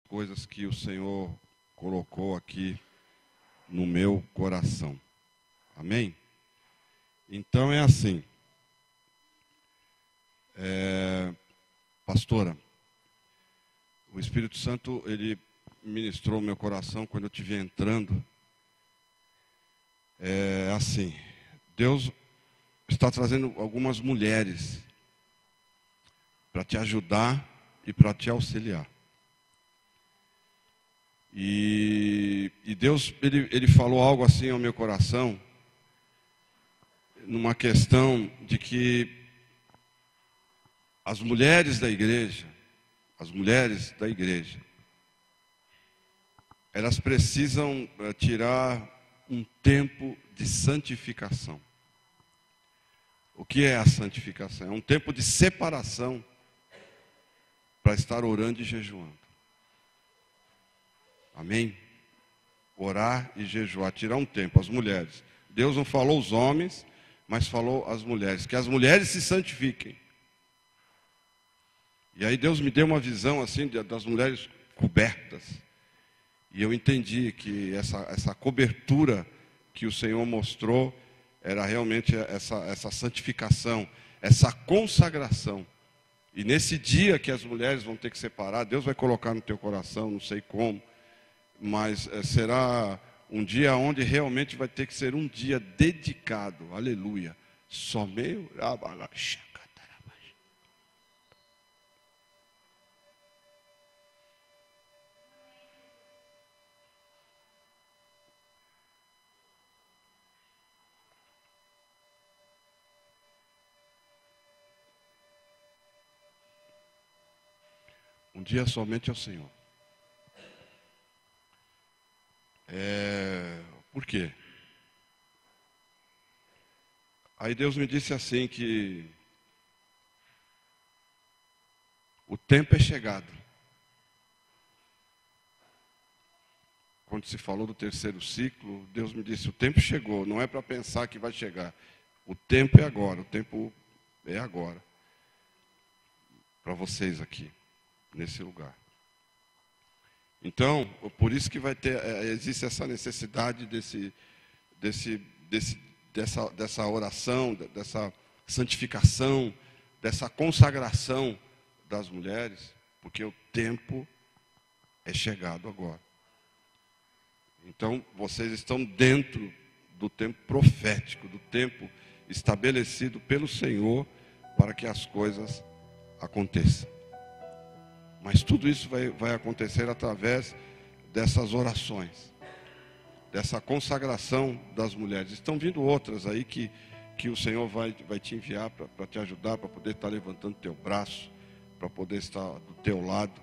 coisas que o Senhor colocou aqui no meu coração. Amém? Então é assim. Pastora, o Espírito Santo, ele ministrou o meu coração quando eu estive entrando. É assim, Deus está trazendo algumas mulheres para te ajudar e para te auxiliar. E Deus, ele falou algo assim ao meu coração, numa questão de que as mulheres da igreja, elas precisam tirar um tempo de santificação. O que é a santificação? É um tempo de separação para estar orando e jejuando. Amém? Orar e jejuar, tirar um tempo, as mulheres. Deus não falou os homens, mas falou as mulheres, que as mulheres se santifiquem. E aí Deus me deu uma visão assim das mulheres cobertas. E eu entendi que essa cobertura que o Senhor mostrou era realmente essa santificação, essa consagração. E nesse dia que as mulheres vão ter que separar, Deus vai colocar no teu coração, não sei como, mas será um dia onde realmente vai ter que ser um dia dedicado, aleluia, somente um dia somente ao Senhor. Por quê? Aí Deus me disse assim que o tempo é chegado. Quando se falou do terceiro ciclo, Deus me disse, o tempo chegou, não é para pensar que vai chegar. O tempo é agora, o tempo é agora. Para vocês aqui, nesse lugar. Então, por isso que vai ter, existe essa necessidade dessa oração, dessa santificação, dessa consagração das mulheres, porque o tempo é chegado agora. Então, vocês estão dentro do tempo profético, do tempo estabelecido pelo Senhor para que as coisas aconteçam. Mas tudo isso vai acontecer através dessas orações, dessa consagração das mulheres. Estão vindo outras aí que o Senhor vai te enviar para te ajudar, para poder estar levantando teu braço, para poder estar do teu lado,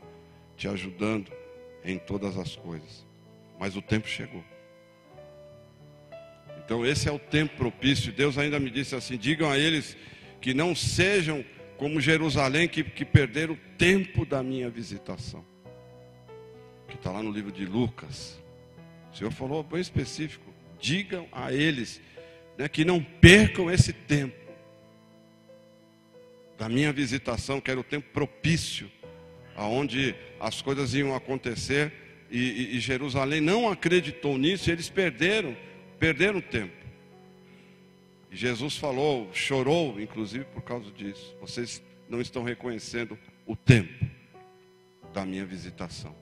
te ajudando em todas as coisas. Mas o tempo chegou. Então esse é o tempo propício. Deus ainda me disse assim, digam a eles que não sejam como Jerusalém, que perderam o tempo da minha visitação. Que está lá no livro de Lucas. O Senhor falou bem específico. Digam a eles, né, que não percam esse tempo da minha visitação, que era o tempo propício, aonde as coisas iam acontecer, e Jerusalém não acreditou nisso, e eles perderam tempo. E Jesus falou, chorou, inclusive, por causa disso. Vocês não estão reconhecendo o tempo da minha visitação.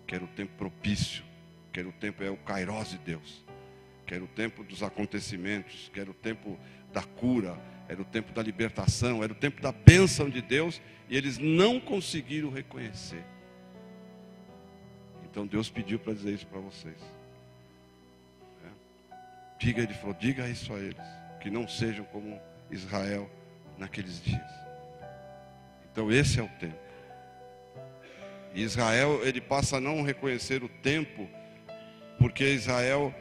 Que era o tempo propício. Que era o tempo, é o Kairos de Deus. Que era o tempo dos acontecimentos. Que era o tempo da cura. Era o tempo da libertação. Era o tempo da bênção de Deus. E eles não conseguiram reconhecer. Então Deus pediu para dizer isso para vocês. Ele falou, diga isso a eles. Que não sejam como Israel naqueles dias. Então esse é o tempo. E Israel, ele passa a não reconhecer o tempo, porque Israel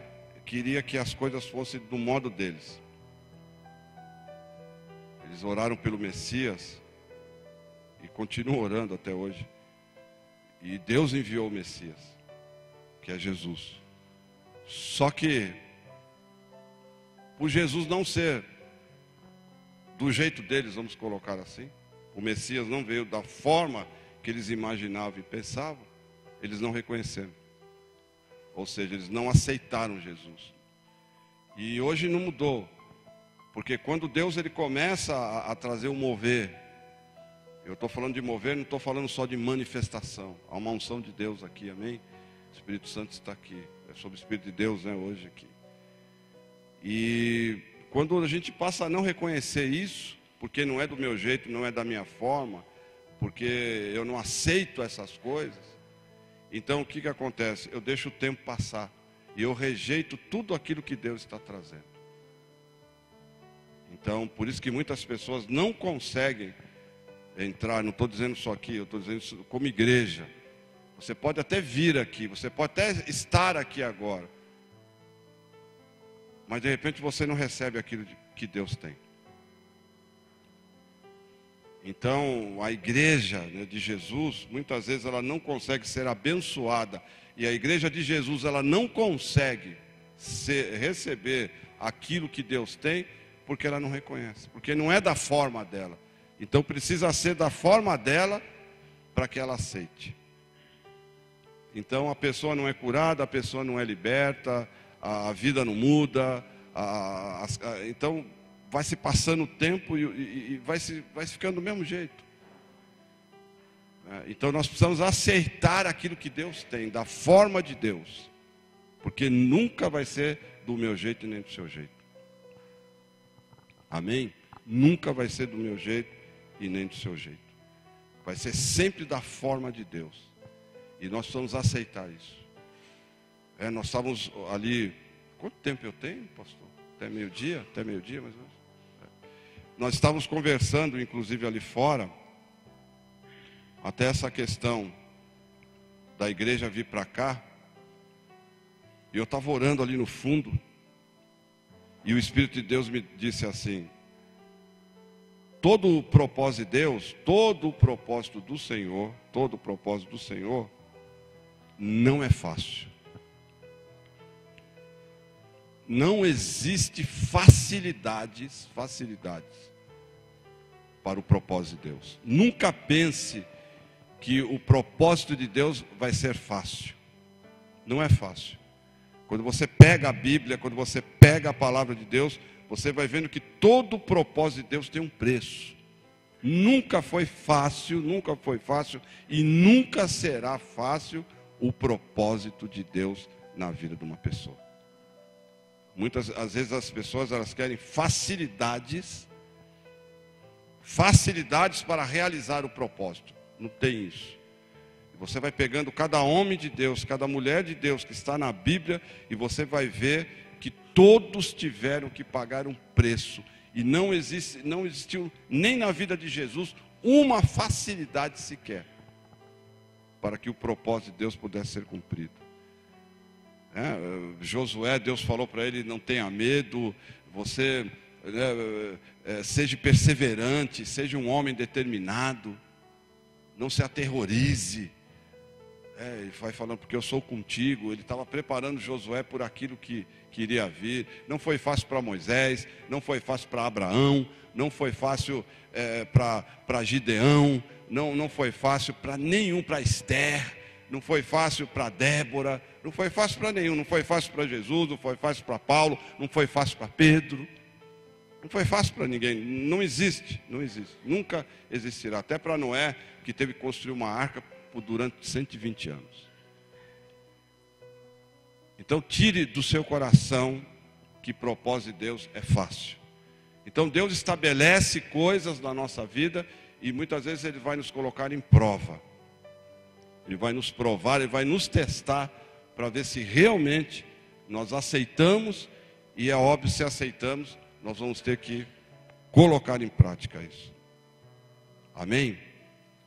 queria que as coisas fossem do modo deles. Eles oraram pelo Messias e continuam orando até hoje. E Deus enviou o Messias, que é Jesus. Só que por Jesus não ser do jeito deles, vamos colocar assim, o Messias não veio da forma que eles imaginavam e pensavam, eles não reconheceram. Ou seja, eles não aceitaram Jesus. E hoje não mudou. Porque quando Deus ele começa a trazer o mover, eu estou falando de mover, não estou falando só de manifestação. Há uma unção de Deus aqui, amém? O Espírito Santo está aqui. É sobre o Espírito de Deus, né, hoje aqui. E quando a gente passa a não reconhecer isso, porque não é do meu jeito, não é da minha forma, porque eu não aceito essas coisas, então o que acontece? Eu deixo o tempo passar e eu rejeito tudo aquilo que Deus está trazendo. Então, por isso que muitas pessoas não conseguem entrar, não estou dizendo só aqui, eu estou dizendo isso como igreja. Você pode até vir aqui, você pode até estar aqui agora, mas de repente você não recebe aquilo que Deus tem. Então, a igreja, né, de Jesus, muitas vezes ela não consegue ser abençoada. E a igreja de Jesus, ela não consegue receber aquilo que Deus tem, porque ela não reconhece. Porque não é da forma dela. Então, precisa ser da forma dela para que ela aceite. Então, a pessoa não é curada, a pessoa não é liberta, a vida não muda. Então, vai se passando o tempo e vai se ficando do mesmo jeito. Então nós precisamos aceitar aquilo que Deus tem, da forma de Deus. Porque nunca vai ser do meu jeito e nem do seu jeito. Amém? Nunca vai ser do meu jeito e nem do seu jeito. Vai ser sempre da forma de Deus. E nós precisamos aceitar isso. Nós estávamos ali... Quanto tempo eu tenho, pastor? Até meio-dia? Até meio-dia, mais ou menos. Nós estávamos conversando, inclusive ali fora, até essa questão da igreja vir para cá. E eu estava orando ali no fundo, e o Espírito de Deus me disse assim: todo o propósito de Deus, todo o propósito do Senhor, todo o propósito do Senhor, não é fácil. Não existe facilidades para o propósito de Deus. Nunca pense que o propósito de Deus vai ser fácil. Não é fácil. Quando você pega a Bíblia, quando você pega a palavra de Deus, você vai vendo que todo o propósito de Deus tem um preço. Nunca foi fácil e nunca será fácil o propósito de Deus na vida de uma pessoa. Às vezes as pessoas elas querem facilidades para realizar o propósito. Não tem isso. Você vai pegando cada homem de Deus, cada mulher de Deus que está na Bíblia, e você vai ver que todos tiveram que pagar um preço. E não existiu nem na vida de Jesus uma facilidade sequer para que o propósito de Deus pudesse ser cumprido. Josué, Deus falou para ele: não tenha medo, você seja perseverante, seja um homem determinado, não se aterrorize. Ele vai falando, porque eu sou contigo. Ele estava preparando Josué por aquilo que iria vir. Não foi fácil para Moisés, não foi fácil para Abraão, não foi fácil para Gideão, não foi fácil para nenhum, para Esther, não foi fácil para Débora, não foi fácil para nenhum, não foi fácil para Jesus, não foi fácil para Paulo, não foi fácil para Pedro, não foi fácil para ninguém. Não existe, nunca existirá. Até para Noé, que teve que construir uma arca durante 120 anos. Então tire do seu coração que propósito de Deus é fácil. Então Deus estabelece coisas na nossa vida e muitas vezes Ele vai nos colocar em prova. Ele vai nos provar, Ele vai nos testar para ver se realmente nós aceitamos. E é óbvio, se aceitamos, nós vamos ter que colocar em prática isso. Amém?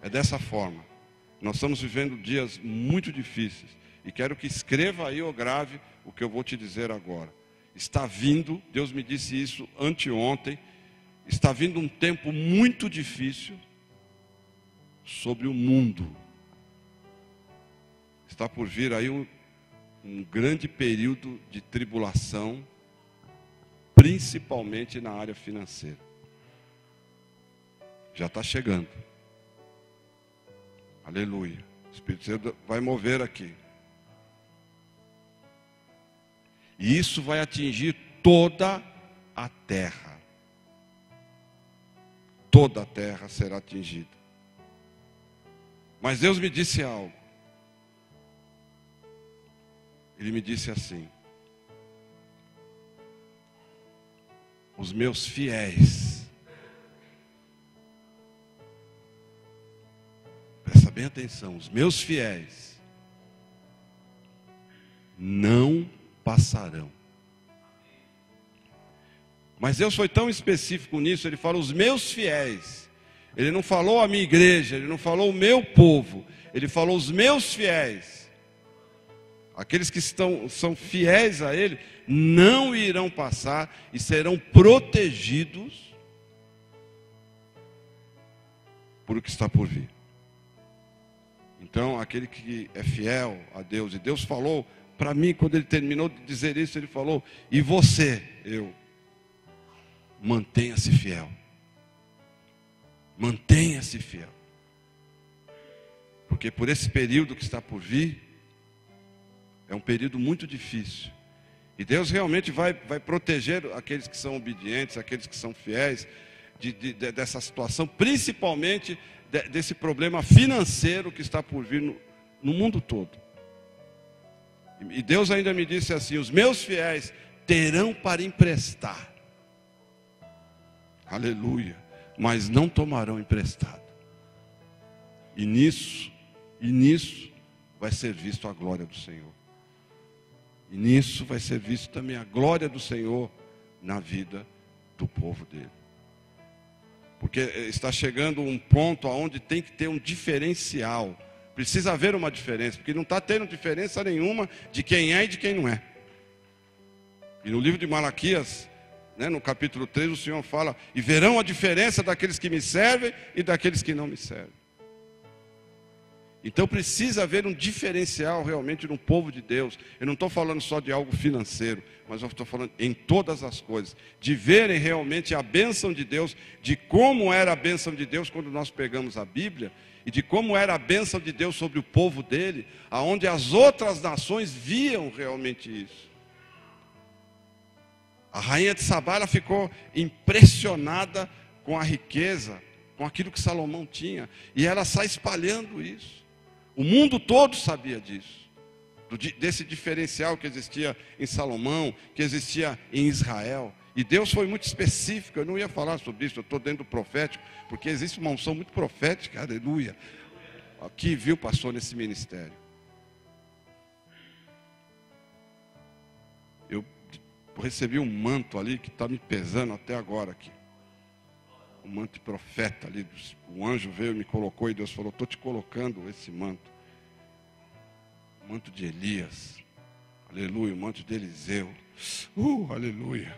É dessa forma. Nós estamos vivendo dias muito difíceis. E quero que escreva aí ou grave o que eu vou te dizer agora. Está vindo, Deus me disse isso anteontem, está vindo um tempo muito difícil sobre o mundo. Está por vir aí um grande período de tribulação, principalmente na área financeira. Já está chegando. Aleluia. Espírito Santo vai mover aqui. E isso vai atingir toda a terra. Toda a terra será atingida. Mas Deus me disse algo. Ele me disse assim: os meus fiéis, presta bem atenção, os meus fiéis não passarão. Mas Deus foi tão específico nisso, Ele falou os meus fiéis. Ele não falou a minha igreja, Ele não falou o meu povo, Ele falou os meus fiéis. Aqueles que são fiéis a Ele não irão passar e serão protegidos por o que está por vir. Então, aquele que é fiel a Deus, e Deus falou para mim, quando Ele terminou de dizer isso, Ele falou: e você, mantenha-se fiel. Mantenha-se fiel. Porque por esse período que está por vir, é um período muito difícil. E Deus realmente vai proteger aqueles que são obedientes, aqueles que são fiéis, dessa situação, principalmente desse problema financeiro que está por vir no mundo todo. E Deus ainda me disse assim: os meus fiéis terão para emprestar. Aleluia. Mas não tomarão emprestado. E nisso vai ser visto a glória do Senhor. E nisso vai ser visto também a glória do Senhor na vida do povo dele. Porque está chegando um ponto onde tem que ter um diferencial. Precisa haver uma diferença, porque não está tendo diferença nenhuma de quem é e de quem não é. E no livro de Malaquias, no capítulo 3, o Senhor fala: e verão a diferença daqueles que me servem e daqueles que não me servem. Então precisa haver um diferencial realmente no povo de Deus. Eu não estou falando só de algo financeiro, mas eu estou falando em todas as coisas. De verem realmente a bênção de Deus, de como era a bênção de Deus quando nós pegamos a Bíblia, e de como era a bênção de Deus sobre o povo dele, aonde as outras nações viam realmente isso. A rainha de Sabá, ela ficou impressionada com a riqueza, com aquilo que Salomão tinha, e ela sai espalhando isso. O mundo todo sabia disso, desse diferencial que existia em Salomão, que existia em Israel. E Deus foi muito específico. Eu não ia falar sobre isso, eu estou dentro do profético, porque existe uma unção muito profética, aleluia. Aqui, viu, passou nesse ministério. Eu recebi um manto ali que está me pesando até agora aqui. Um manto de profeta ali. O anjo veio e me colocou e Deus falou: estou te colocando esse manto. O manto de Elias. Aleluia. O manto de Eliseu. Aleluia.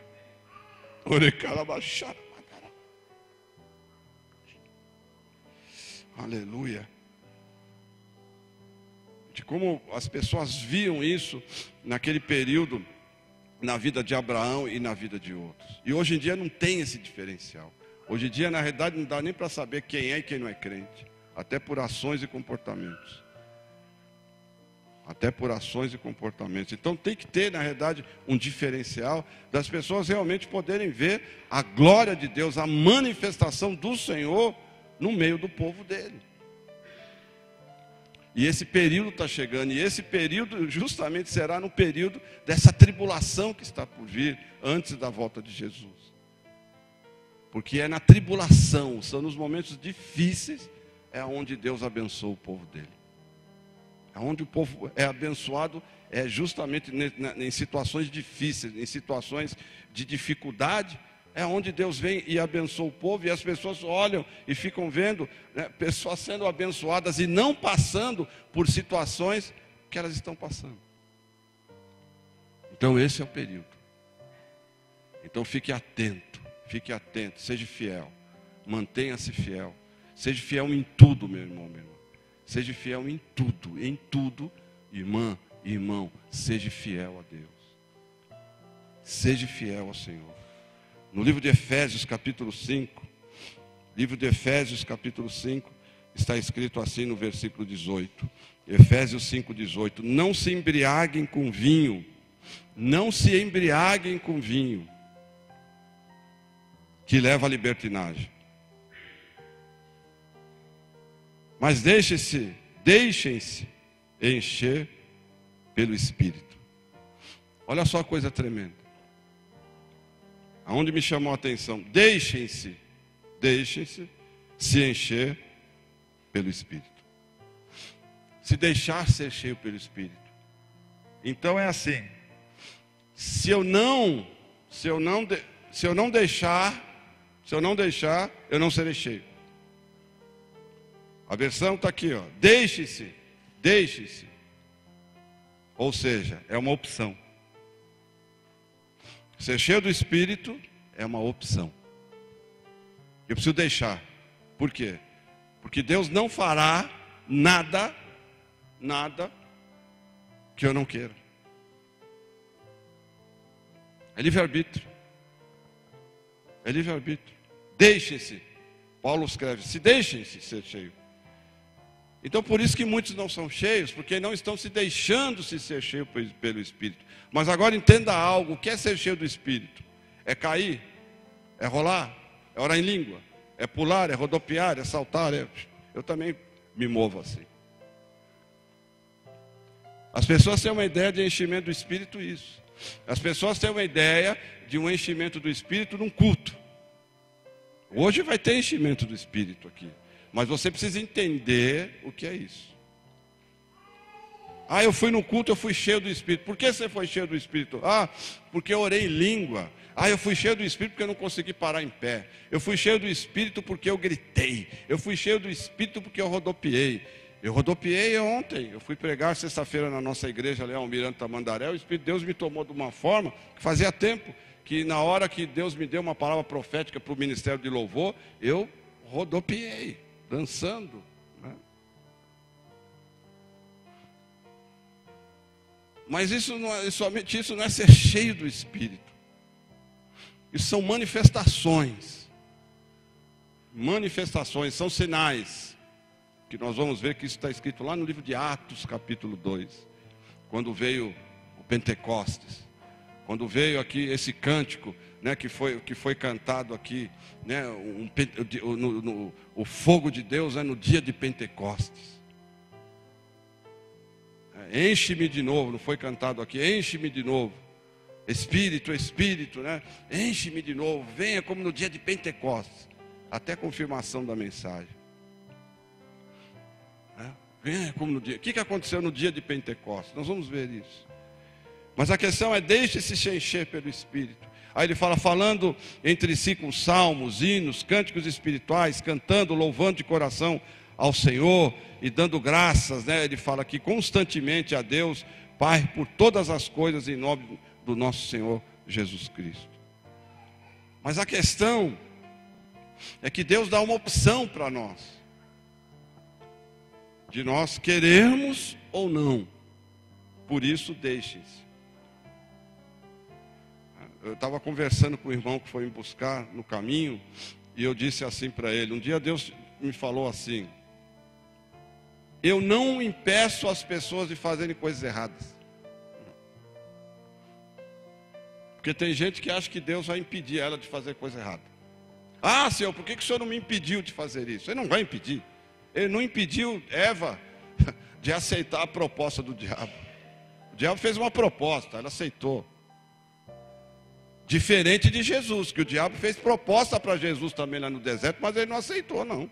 Aleluia. De como as pessoas viam isso naquele período, na vida de Abraão e na vida de outros. E hoje em dia não tem esse diferencial. Hoje em dia, na realidade, não dá nem para saber quem é e quem não é crente. Até por ações e comportamentos. Até por ações e comportamentos. Então tem que ter, na realidade, um diferencial das pessoas realmente poderem ver a glória de Deus, a manifestação do Senhor no meio do povo dele. E esse período está chegando, e esse período justamente será no período dessa tribulação que está por vir, antes da volta de Jesus. Porque é na tribulação, são nos momentos difíceis, é onde Deus abençoa o povo dele. É onde o povo é abençoado, é justamente em situações difíceis, em situações de dificuldade, é onde Deus vem e abençoa o povo, e as pessoas olham e ficam vendo, pessoas sendo abençoadas e não passando por situações que elas estão passando. Então esse é o período. Então fique atento, seja fiel, mantenha-se fiel, seja fiel em tudo, meu irmão, minha irmã. Seja fiel em tudo, irmã, irmão, seja fiel a Deus. Seja fiel ao Senhor. No livro de Efésios, capítulo 5, está escrito assim no versículo 18. Efésios 5,18. Não se embriaguem com vinho. Não se embriaguem com vinho, que leva à libertinagem. Mas deixem-se encher pelo Espírito. Olha só a coisa tremenda. Aonde me chamou a atenção? Deixem-se se encher pelo Espírito. Se deixar ser cheio pelo Espírito. Então é assim. Se eu não deixar, eu não serei cheio. A versão está aqui, ó. Deixe-se. Ou seja, é uma opção. Ser cheio do Espírito é uma opção. Eu preciso deixar. Por quê? Porque Deus não fará nada que eu não queira. É livre-arbítrio. É livre-arbítrio. Deixem-se. Paulo escreve, se deixem-se ser cheio. Então por isso que muitos não são cheios, porque não estão se deixando se ser cheio pelo Espírito. Mas agora entenda algo, o que é ser cheio do Espírito? É cair, é rolar, é orar em língua, é pular, é rodopiar, é saltar, eu também me movo assim. As pessoas têm uma ideia de enchimento do Espírito, isso. As pessoas têm uma ideia de um enchimento do Espírito num culto. Hoje vai ter enchimento do Espírito aqui. Mas você precisa entender o que é isso. Eu fui no culto, eu fui cheio do Espírito. Por que você foi cheio do Espírito? Porque eu orei em língua. Eu fui cheio do Espírito porque eu não consegui parar em pé. Eu fui cheio do Espírito porque eu gritei. Eu fui cheio do Espírito porque eu rodopiei. Eu rodopiei ontem. Eu fui pregar sexta-feira na nossa igreja, ali, Almirante Tamandaré. O Espírito de Deus me tomou de uma forma que fazia tempo que na hora que Deus me deu uma palavra profética para o ministério de louvor, eu rodopiei, dançando, né? Mas isso não é, somente isso não é ser cheio do Espírito. Isso são manifestações. Manifestações, são sinais. Que nós vamos ver que isso está escrito lá no livro de Atos, capítulo 2. Quando veio o Pentecostes. Quando veio aqui esse cântico, né, que foi cantado aqui, né, o fogo de Deus no dia de Pentecostes. Enche-me de novo, não foi cantado aqui, enche-me de novo. Espírito, Espírito, né? Enche-me de novo, venha como no dia de Pentecostes. Até a confirmação da mensagem. Venha como no dia. O que aconteceu no dia de Pentecostes? Nós vamos ver isso. Mas a questão é, deixe-se se encher pelo Espírito. Aí ele fala, falando entre si com salmos, hinos, cânticos espirituais, cantando, louvando de coração ao Senhor e dando graças, né? Ele fala aqui constantemente a Deus, Pai, por todas as coisas em nome do nosso Senhor Jesus Cristo. Mas a questão é que Deus dá uma opção para nós, de nós querermos ou não. Por isso, deixem-se. Eu estava conversando com o irmão que foi me buscar no caminho, e eu disse assim para ele, um dia Deus me falou assim, eu não impeço as pessoas de fazerem coisas erradas. Porque tem gente que acha que Deus vai impedir ela de fazer coisa errada. Senhor, por que o Senhor não me impediu de fazer isso? Ele não vai impedir. Ele não impediu Eva de aceitar a proposta do diabo. O diabo fez uma proposta, ela aceitou. Diferente de Jesus, que o diabo fez proposta para Jesus também lá no deserto, mas ele não aceitou, não.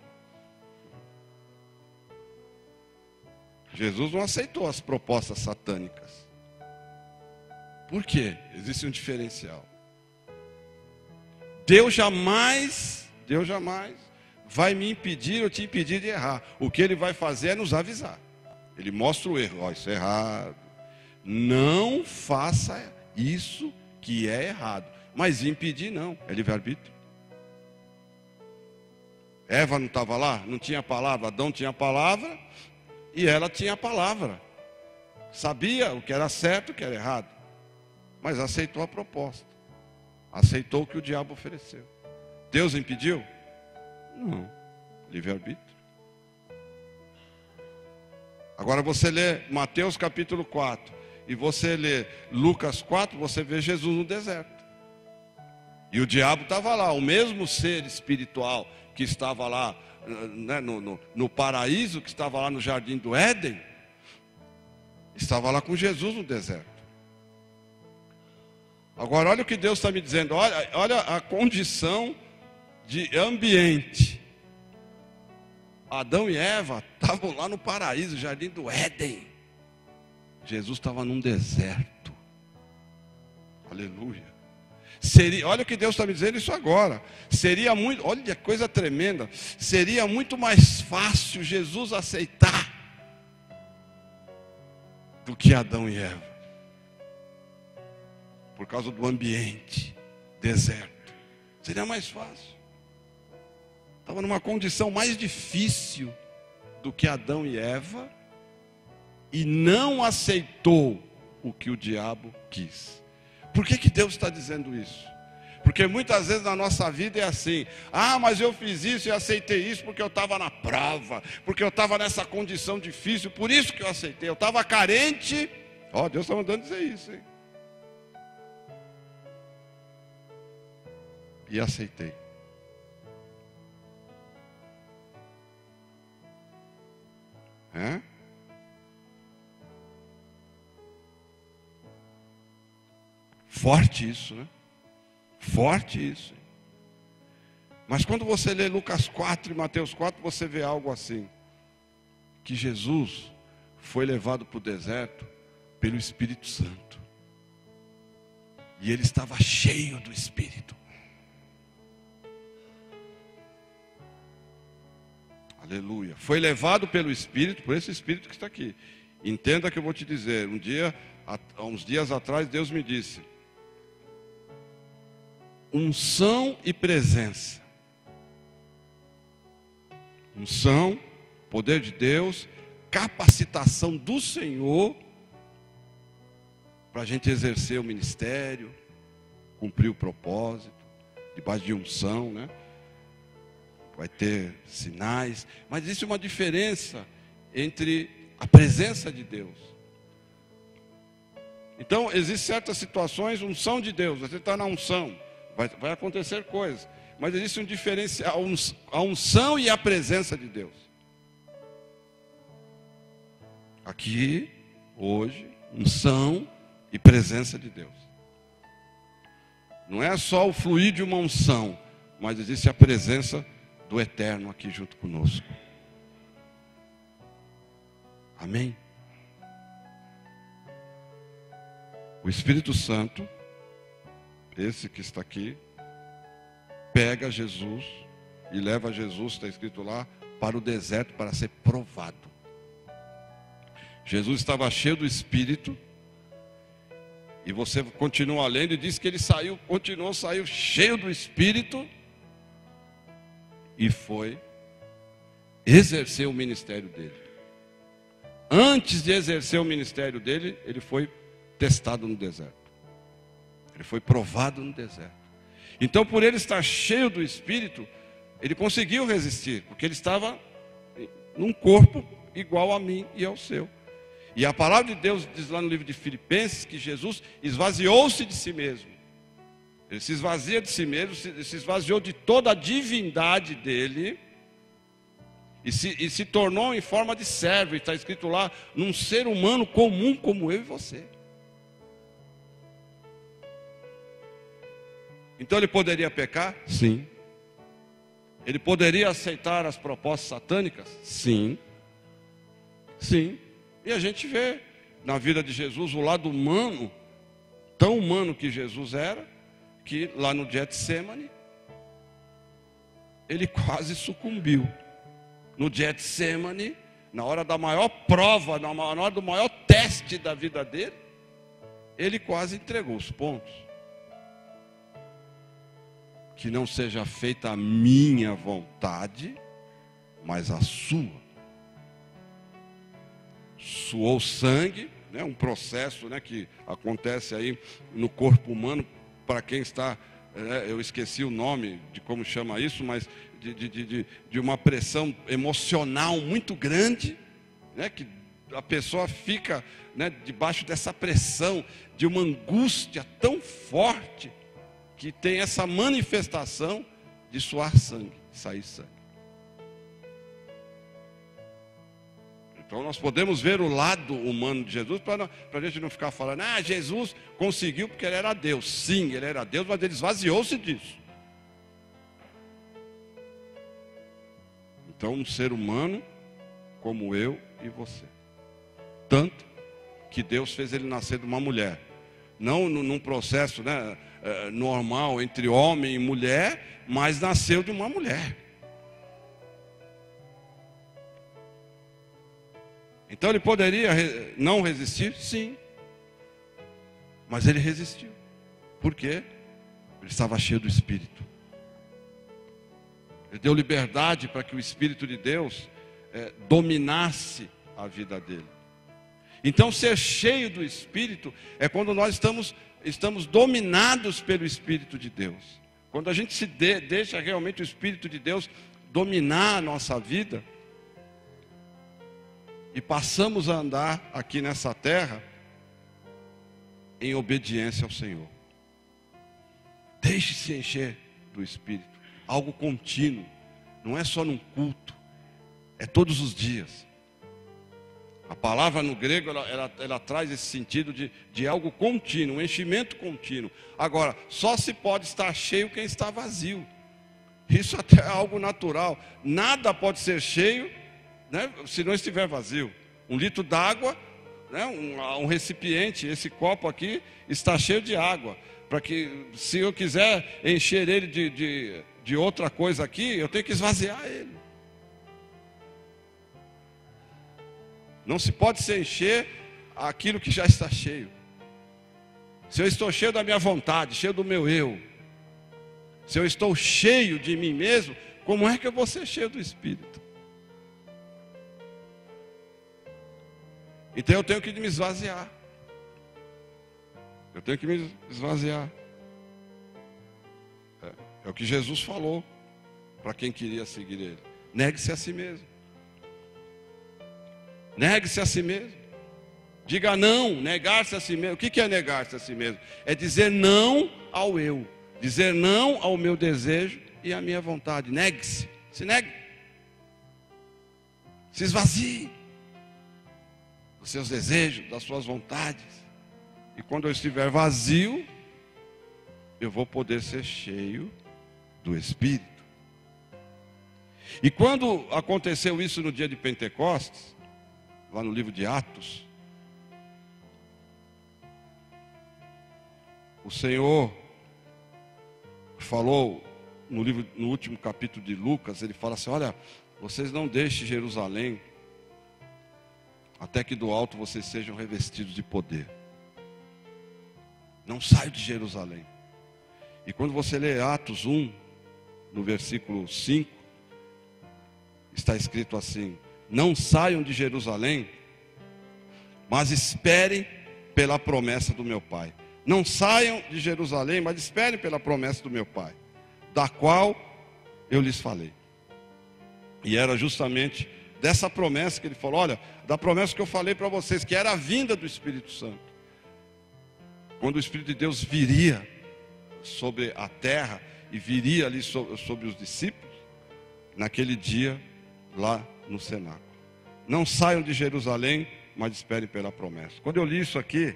Jesus não aceitou as propostas satânicas. Por quê? Existe um diferencial. Deus jamais vai me impedir ou te impedir de errar. O que Ele vai fazer é nos avisar. Ele mostra o erro. Isso é errado. Não faça isso que é errado. Mas impedir não, é livre-arbítrio. Eva não estava lá? Não tinha palavra. Adão tinha palavra e ela tinha a palavra. Sabia o que era certo e o que era errado. Mas aceitou a proposta. Aceitou o que o diabo ofereceu. Deus impediu? Não. Livre-arbítrio. Agora você lê Mateus capítulo 4 e você lê Lucas 4, você vê Jesus no deserto. E o diabo estava lá, o mesmo ser espiritual que estava lá, né, no paraíso, que estava lá no jardim do Éden, estava lá com Jesus no deserto. Agora olha o que Deus está me dizendo, olha a condição de ambiente. Adão e Eva estavam lá no paraíso, jardim do Éden. Jesus estava num deserto. Aleluia. Olha o que Deus está me dizendo isso agora. Seria muito, olha que coisa tremenda. Seria muito mais fácil Jesus aceitar do que Adão e Eva. Por causa do ambiente, deserto. Seria mais fácil. Estava numa condição mais difícil do que Adão e Eva. E não aceitou o que o diabo quis. Por que Deus está dizendo isso? Porque muitas vezes na nossa vida é assim. Ah, mas eu fiz isso e aceitei isso porque eu estava na prova. Porque eu estava nessa condição difícil. Por isso que eu aceitei. Eu estava carente. Ó, Deus está mandando dizer isso, hein? E aceitei. É? Forte isso, né? Forte isso. Mas quando você lê Lucas 4 e Mateus 4, você vê algo assim. Que Jesus foi levado para o deserto pelo Espírito Santo. E ele estava cheio do Espírito. Aleluia. Foi levado pelo Espírito, por esse Espírito que está aqui. Entenda que eu vou te dizer. Há uns dias atrás, Deus me disse: unção e presença. Unção, poder de Deus, capacitação do Senhor para a gente exercer o ministério, cumprir o propósito, debaixo de unção, né? Vai ter sinais, mas existe uma diferença entre a presença de Deus. Então, existem certas situações, unção de Deus, você está na unção, vai acontecer coisas, mas existe um diferencial, a unção e a presença de Deus. Aqui, hoje, unção e presença de Deus. Não é só o fluir de uma unção, mas existe a presença do Eterno aqui junto conosco. Amém? O Espírito Santo, esse que está aqui, pega Jesus e leva Jesus, está escrito lá, para o deserto para ser provado. Jesus estava cheio do Espírito, e você continua lendo e diz que ele saiu cheio do Espírito, e foi exercer o ministério dele. Antes de exercer o ministério dele, ele foi testado no deserto. Ele foi provado no deserto. Então, por ele estar cheio do Espírito, ele conseguiu resistir, porque ele estava num corpo igual a mim e ao seu. E a palavra de Deus diz lá no livro de Filipenses que Jesus esvaziou-se de si mesmo. Ele se esvazia de si mesmo, se esvaziou de toda a divindade dele e se tornou em forma de servo. Está escrito lá, num ser humano comum como eu e você. Então ele poderia pecar? Sim. Ele poderia aceitar as propostas satânicas? Sim. Sim. E a gente vê na vida de Jesus o lado humano, tão humano que Jesus era, que lá no Getsemane, ele quase sucumbiu. No Getsemane, na hora da maior prova, na hora do maior teste da vida dele, ele quase entregou os pontos. Que não seja feita a minha vontade, mas a sua. Suou sangue, né, um processo, né, que acontece aí no corpo humano. Para quem está, eu esqueci o nome de como chama isso, mas de uma pressão emocional muito grande, né, que a pessoa fica, né, debaixo dessa pressão, de uma angústia tão forte, que tem essa manifestação de suar sangue, sair sangue. Então nós podemos ver o lado humano de Jesus, para a gente não ficar falando, Jesus conseguiu porque ele era Deus. Sim, ele era Deus, mas ele esvaziou-se disso. Então um ser humano como eu e você. Tanto que Deus fez ele nascer de uma mulher. Não num processo, né, normal entre homem e mulher, mas nasceu de uma mulher. Então ele poderia não resistir? Sim. Mas ele resistiu. Por quê? Ele estava cheio do Espírito. Ele deu liberdade para que o Espírito de Deus dominasse a vida dele. Então ser cheio do Espírito é quando nós estamos dominados pelo Espírito de Deus. Quando a gente se deixa realmente o Espírito de Deus dominar a nossa vida, e passamos a andar aqui nessa terra em obediência ao Senhor. Deixe-se encher do Espírito. Algo contínuo. Não é só num culto. É todos os dias. A palavra no grego, ela traz esse sentido de algo contínuo, um enchimento contínuo. Agora, só se pode estar cheio quem está vazio. Isso até é algo natural. Nada pode ser cheio, né, se não estiver vazio. 1 litro d'água, né, um recipiente, esse copo aqui está cheio de água. Para que, se eu quiser encher ele de outra coisa aqui, eu tenho que esvaziar ele. Não se pode se encher aquilo que já está cheio. Se eu estou cheio da minha vontade, cheio do meu eu, se eu estou cheio de mim mesmo, como é que eu vou ser cheio do Espírito? Então eu tenho que me esvaziar. Eu tenho que me esvaziar. É o que Jesus falou para quem queria seguir Ele. Negue-se a si mesmo. Negue-se a si mesmo. Diga não, negar-se a si mesmo. O que é negar-se a si mesmo? É dizer não ao eu. Dizer não ao meu desejo e à minha vontade. Negue-se. Se negue. Se esvazie dos seus desejos, das suas vontades. E quando eu estiver vazio, eu vou poder ser cheio do Espírito. E quando aconteceu isso no dia de Pentecostes, lá no livro de Atos, o Senhor falou no último capítulo de Lucas, ele fala assim: olha, vocês não deixem Jerusalém até que do alto vocês sejam revestidos de poder. Não saiam de Jerusalém. E quando você lê Atos 1, no versículo 5, está escrito assim: não saiam de Jerusalém, mas esperem pela promessa do meu Pai. Não saiam de Jerusalém, mas esperem pela promessa do meu Pai, da qual eu lhes falei. E era justamente dessa promessa que ele falou: olha, da promessa que eu falei para vocês, que era a vinda do Espírito Santo. Quando o Espírito de Deus viria sobre a terra e viria ali sobre os discípulos, naquele dia, lá no cenáculo. Não saiam de Jerusalém, mas esperem pela promessa. Quando eu li isso aqui,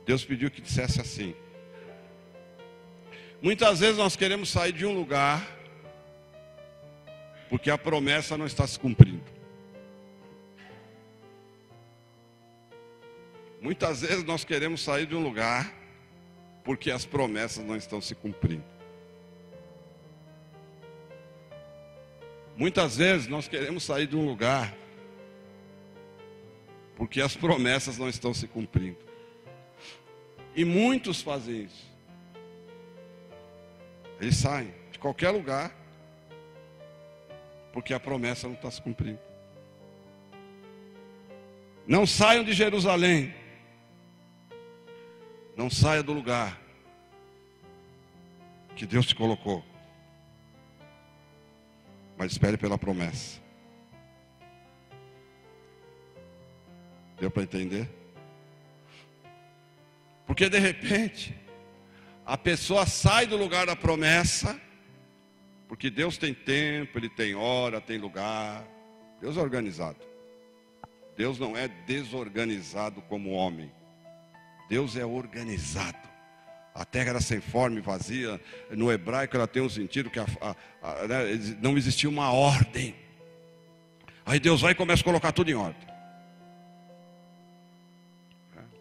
Deus pediu que dissesse assim: muitas vezes nós queremos sair de um lugar porque a promessa não está se cumprindo. Muitas vezes nós queremos sair de um lugar porque as promessas não estão se cumprindo. Muitas vezes nós queremos sair de um lugar porque as promessas não estão se cumprindo. E muitos fazem isso. Eles saem de qualquer lugar porque a promessa não está se cumprindo. Não saiam de Jerusalém. Não saia do lugar que Deus te colocou, mas espere pela promessa. Deu para entender? Porque de repente, a pessoa sai do lugar da promessa, porque Deus tem tempo, Ele tem hora, tem lugar. Deus é organizado. Deus não é desorganizado como o homem. Deus é organizado. A terra era sem forma e vazia. No hebraico ela tem um sentido que não existia uma ordem. Aí Deus vai e começa a colocar tudo em ordem.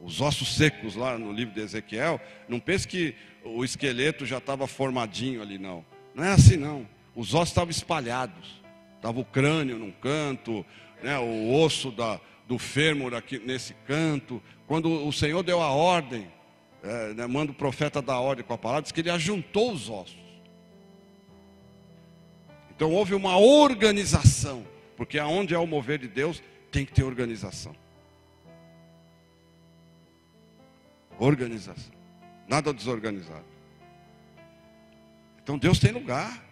Os ossos secos lá no livro de Ezequiel, não pense que o esqueleto já estava formadinho ali, não. Não é assim, não. Os ossos estavam espalhados. Estava o crânio num canto, né, o osso do fêmur aqui nesse canto. Quando o Senhor deu a ordem, manda o profeta dar ordem com a palavra, diz que ele ajuntou os ossos. Então houve uma organização, porque aonde é o mover de Deus, tem que ter organização. Organização. Nada desorganizado. Então Deus tem lugar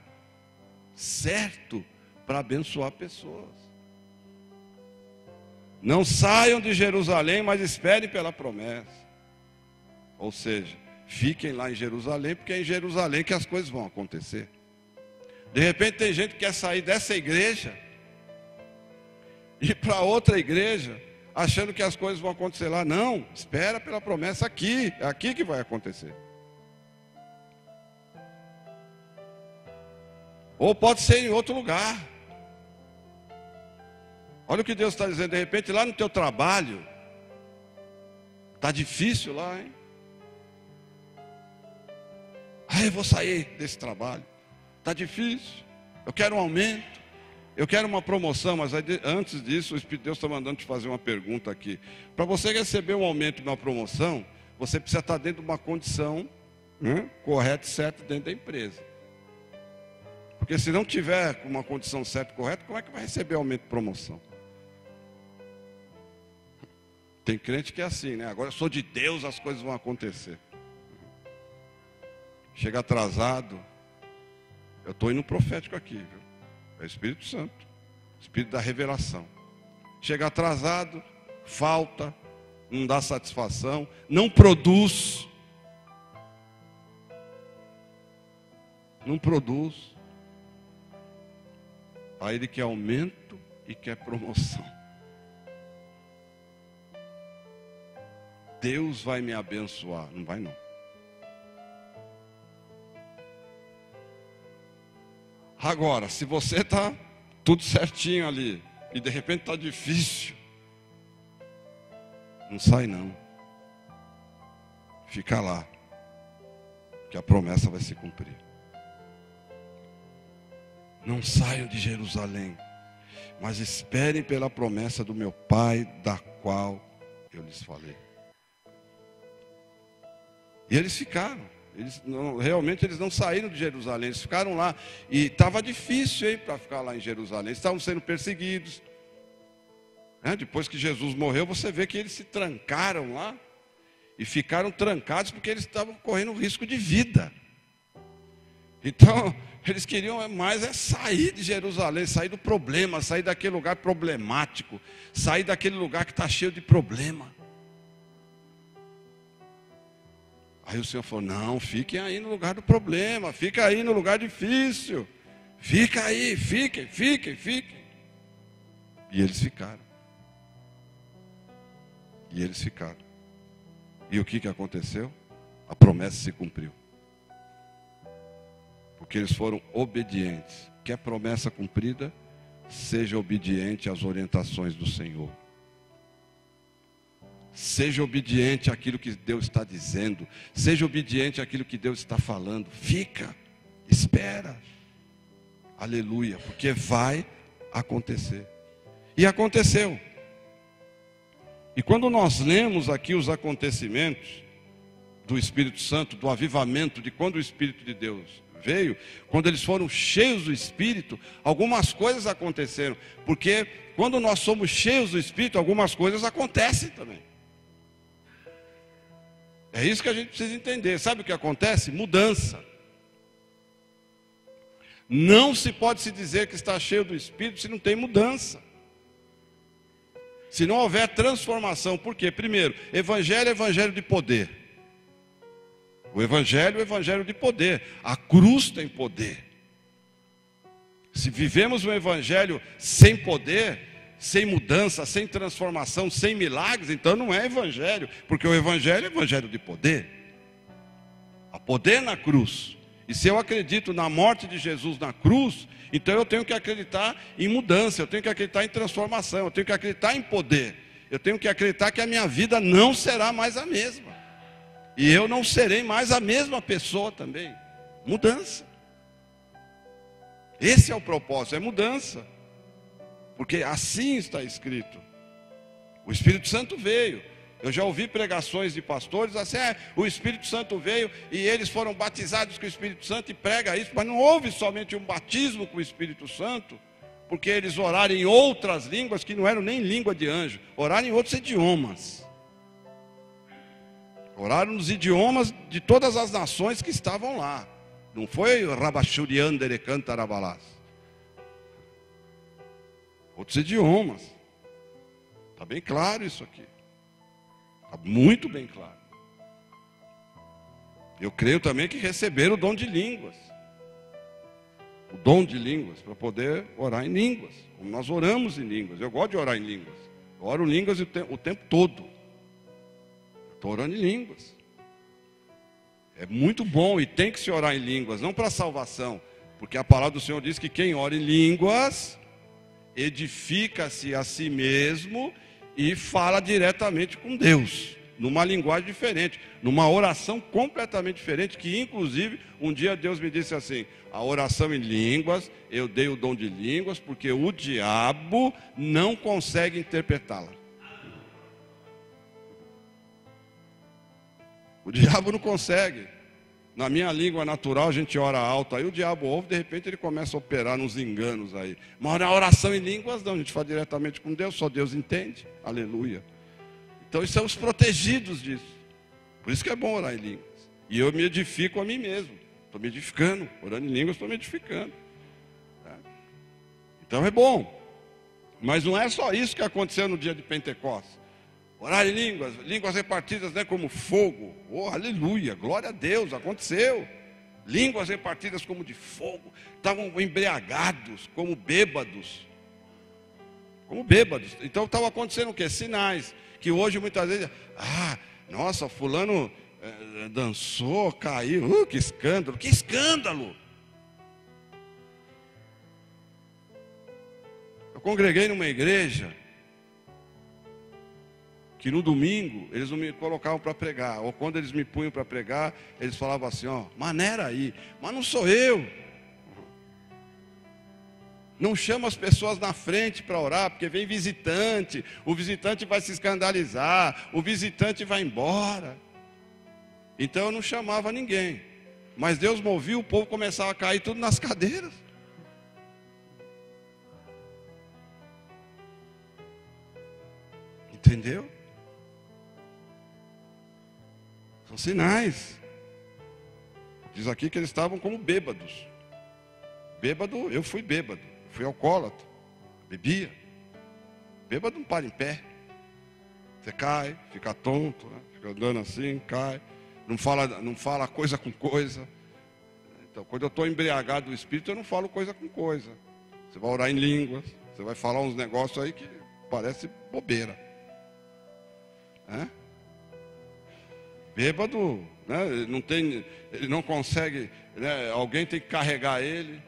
certo para abençoar pessoas. Não saiam de Jerusalém, mas esperem pela promessa. Ou seja, fiquem lá em Jerusalém, porque é em Jerusalém que as coisas vão acontecer. De repente tem gente que quer sair dessa igreja e ir para outra igreja, achando que as coisas vão acontecer lá. Não, espera pela promessa aqui, é aqui que vai acontecer. Ou pode ser em outro lugar. Olha o que Deus está dizendo, de repente lá no teu trabalho, está difícil lá, hein? Eu vou sair desse trabalho, está difícil, eu quero um aumento, eu quero uma promoção, mas antes disso o Espírito de Deus está mandando te fazer uma pergunta aqui. Para você receber um aumento e uma promoção, você precisa estar dentro de uma condição correta e certa dentro da empresa. Porque se não tiver com uma condição certa e correta, como é que vai receber aumento e promoção? Tem crente que é assim, né? Agora eu sou de Deus, as coisas vão acontecer. Chega atrasado. Eu estou indo profético aqui, viu? É o Espírito Santo, Espírito da revelação. Chega atrasado, falta, não dá satisfação, não produz. Não produz. Aí ele quer aumento e quer promoção. Deus vai me abençoar. Não vai não. Agora, se você está tudo certinho ali, e de repente está difícil, não sai não. Fica lá, que a promessa vai se cumprir. Não saiam de Jerusalém, mas esperem pela promessa do meu Pai, da qual eu lhes falei. E eles ficaram. Realmente eles não saíram de Jerusalém, eles ficaram lá. E estava difícil para ficar lá em Jerusalém. Eles estavam sendo perseguidos. Depois que Jesus morreu, você vê que eles se trancaram lá. E ficaram trancados porque eles estavam correndo risco de vida. Então, eles queriam mais sair de Jerusalém, sair do problema, sair daquele lugar problemático, sair daquele lugar que está cheio de problema. Aí o Senhor falou, não, fiquem aí no lugar do problema, fica aí no lugar difícil, fica aí, fiquem. E eles ficaram. E o que aconteceu? A promessa se cumpriu. Porque eles foram obedientes. Quer promessa cumprida? Seja obediente às orientações do Senhor. Seja obediente àquilo que Deus está dizendo. Seja obediente àquilo que Deus está falando. Fica, espera. Aleluia, porque vai acontecer. E aconteceu. E quando nós lemos aqui os acontecimentos do Espírito Santo, do avivamento, de quando o Espírito de Deus veio, quando eles foram cheios do Espírito, algumas coisas aconteceram. Porque quando nós somos cheios do Espírito, algumas coisas acontecem também. É isso que a gente precisa entender. Sabe o que acontece? Mudança. Não se pode se dizer que está cheio do Espírito se não tem mudança. Se não houver transformação, por quê? Primeiro, evangelho é evangelho de poder. O evangelho é evangelho de poder. A cruz tem poder. Se vivemos um evangelho sem poder, sem mudança, sem transformação, sem milagres, então não é evangelho, porque o evangelho é evangelho de poder. Há poder na cruz. E se eu acredito na morte de Jesus na cruz, então eu tenho que acreditar em mudança, eu tenho que acreditar em transformação, eu tenho que acreditar em poder. Eu tenho que acreditar que a minha vida não será mais a mesma. E eu não serei mais a mesma pessoa também. Mudança. Esse é o propósito, é mudança. Porque assim está escrito. O Espírito Santo veio. Eu já ouvi pregações de pastores assim, o Espírito Santo veio e eles foram batizados com o Espírito Santo e prega isso, mas não houve somente um batismo com o Espírito Santo, porque eles oraram em outras línguas que não eram nem língua de anjo, oraram em outros idiomas. Oraram nos idiomas de todas as nações que estavam lá. Não foi Rabachuriandere Cantarabalás. Outros idiomas. Está bem claro isso aqui. Está muito bem claro. Eu creio também que receberam o dom de línguas. O dom de línguas, para poder orar em línguas. Como nós oramos em línguas. Eu gosto de orar em línguas. Eu oro em línguas o tempo todo. Estou orando em línguas. É muito bom e tem que se orar em línguas, não para salvação. Porque a palavra do Senhor diz que quem ora em línguas edifica-se a si mesmo e fala diretamente com Deus, numa linguagem diferente, numa oração completamente diferente, que inclusive um dia Deus me disse assim, a oração em línguas, eu dei o dom de línguas, porque o diabo não consegue interpretá-la. O diabo não consegue. Na minha língua natural a gente ora alto, aí o diabo ouve, de repente ele começa a operar nos enganos aí. Mas na oração em línguas não, a gente fala diretamente com Deus, só Deus entende. Aleluia. Então estamos protegidos disso. Por isso que é bom orar em línguas. E eu me edifico a mim mesmo. Estou me edificando, orando em línguas, estou me edificando. Então é bom. Mas não é só isso que aconteceu no dia de Pentecostes. Orar em línguas, línguas repartidas, né, como fogo. Oh, aleluia, glória a Deus, aconteceu. Línguas repartidas como de fogo. Estavam embriagados, como bêbados. Como bêbados. Então estava acontecendo o quê? Sinais. Que hoje muitas vezes, nossa, fulano dançou, caiu. Que escândalo, que escândalo. Eu congreguei numa igreja que no domingo eles não me colocavam para pregar, ou quando eles me punham para pregar, eles falavam assim, maneira aí, mas não sou eu. Não chama as pessoas na frente para orar, porque vem visitante, o visitante vai se escandalizar, o visitante vai embora. Então eu não chamava ninguém, mas Deus movia, o povo começava a cair tudo nas cadeiras. Entendeu? São sinais. Diz aqui que eles estavam como bêbados. Bêbado, eu fui bêbado. Fui alcoólatra. Bebia. Bêbado não para em pé. Você cai, fica tonto, né? Fica andando assim, cai. Não fala coisa com coisa. Então, quando eu estou embriagado do Espírito, eu não falo coisa com coisa. Você vai orar em línguas. Você vai falar uns negócios aí que parece bobeira. Bêbado, né? Ele não consegue, né? Alguém tem que carregar ele.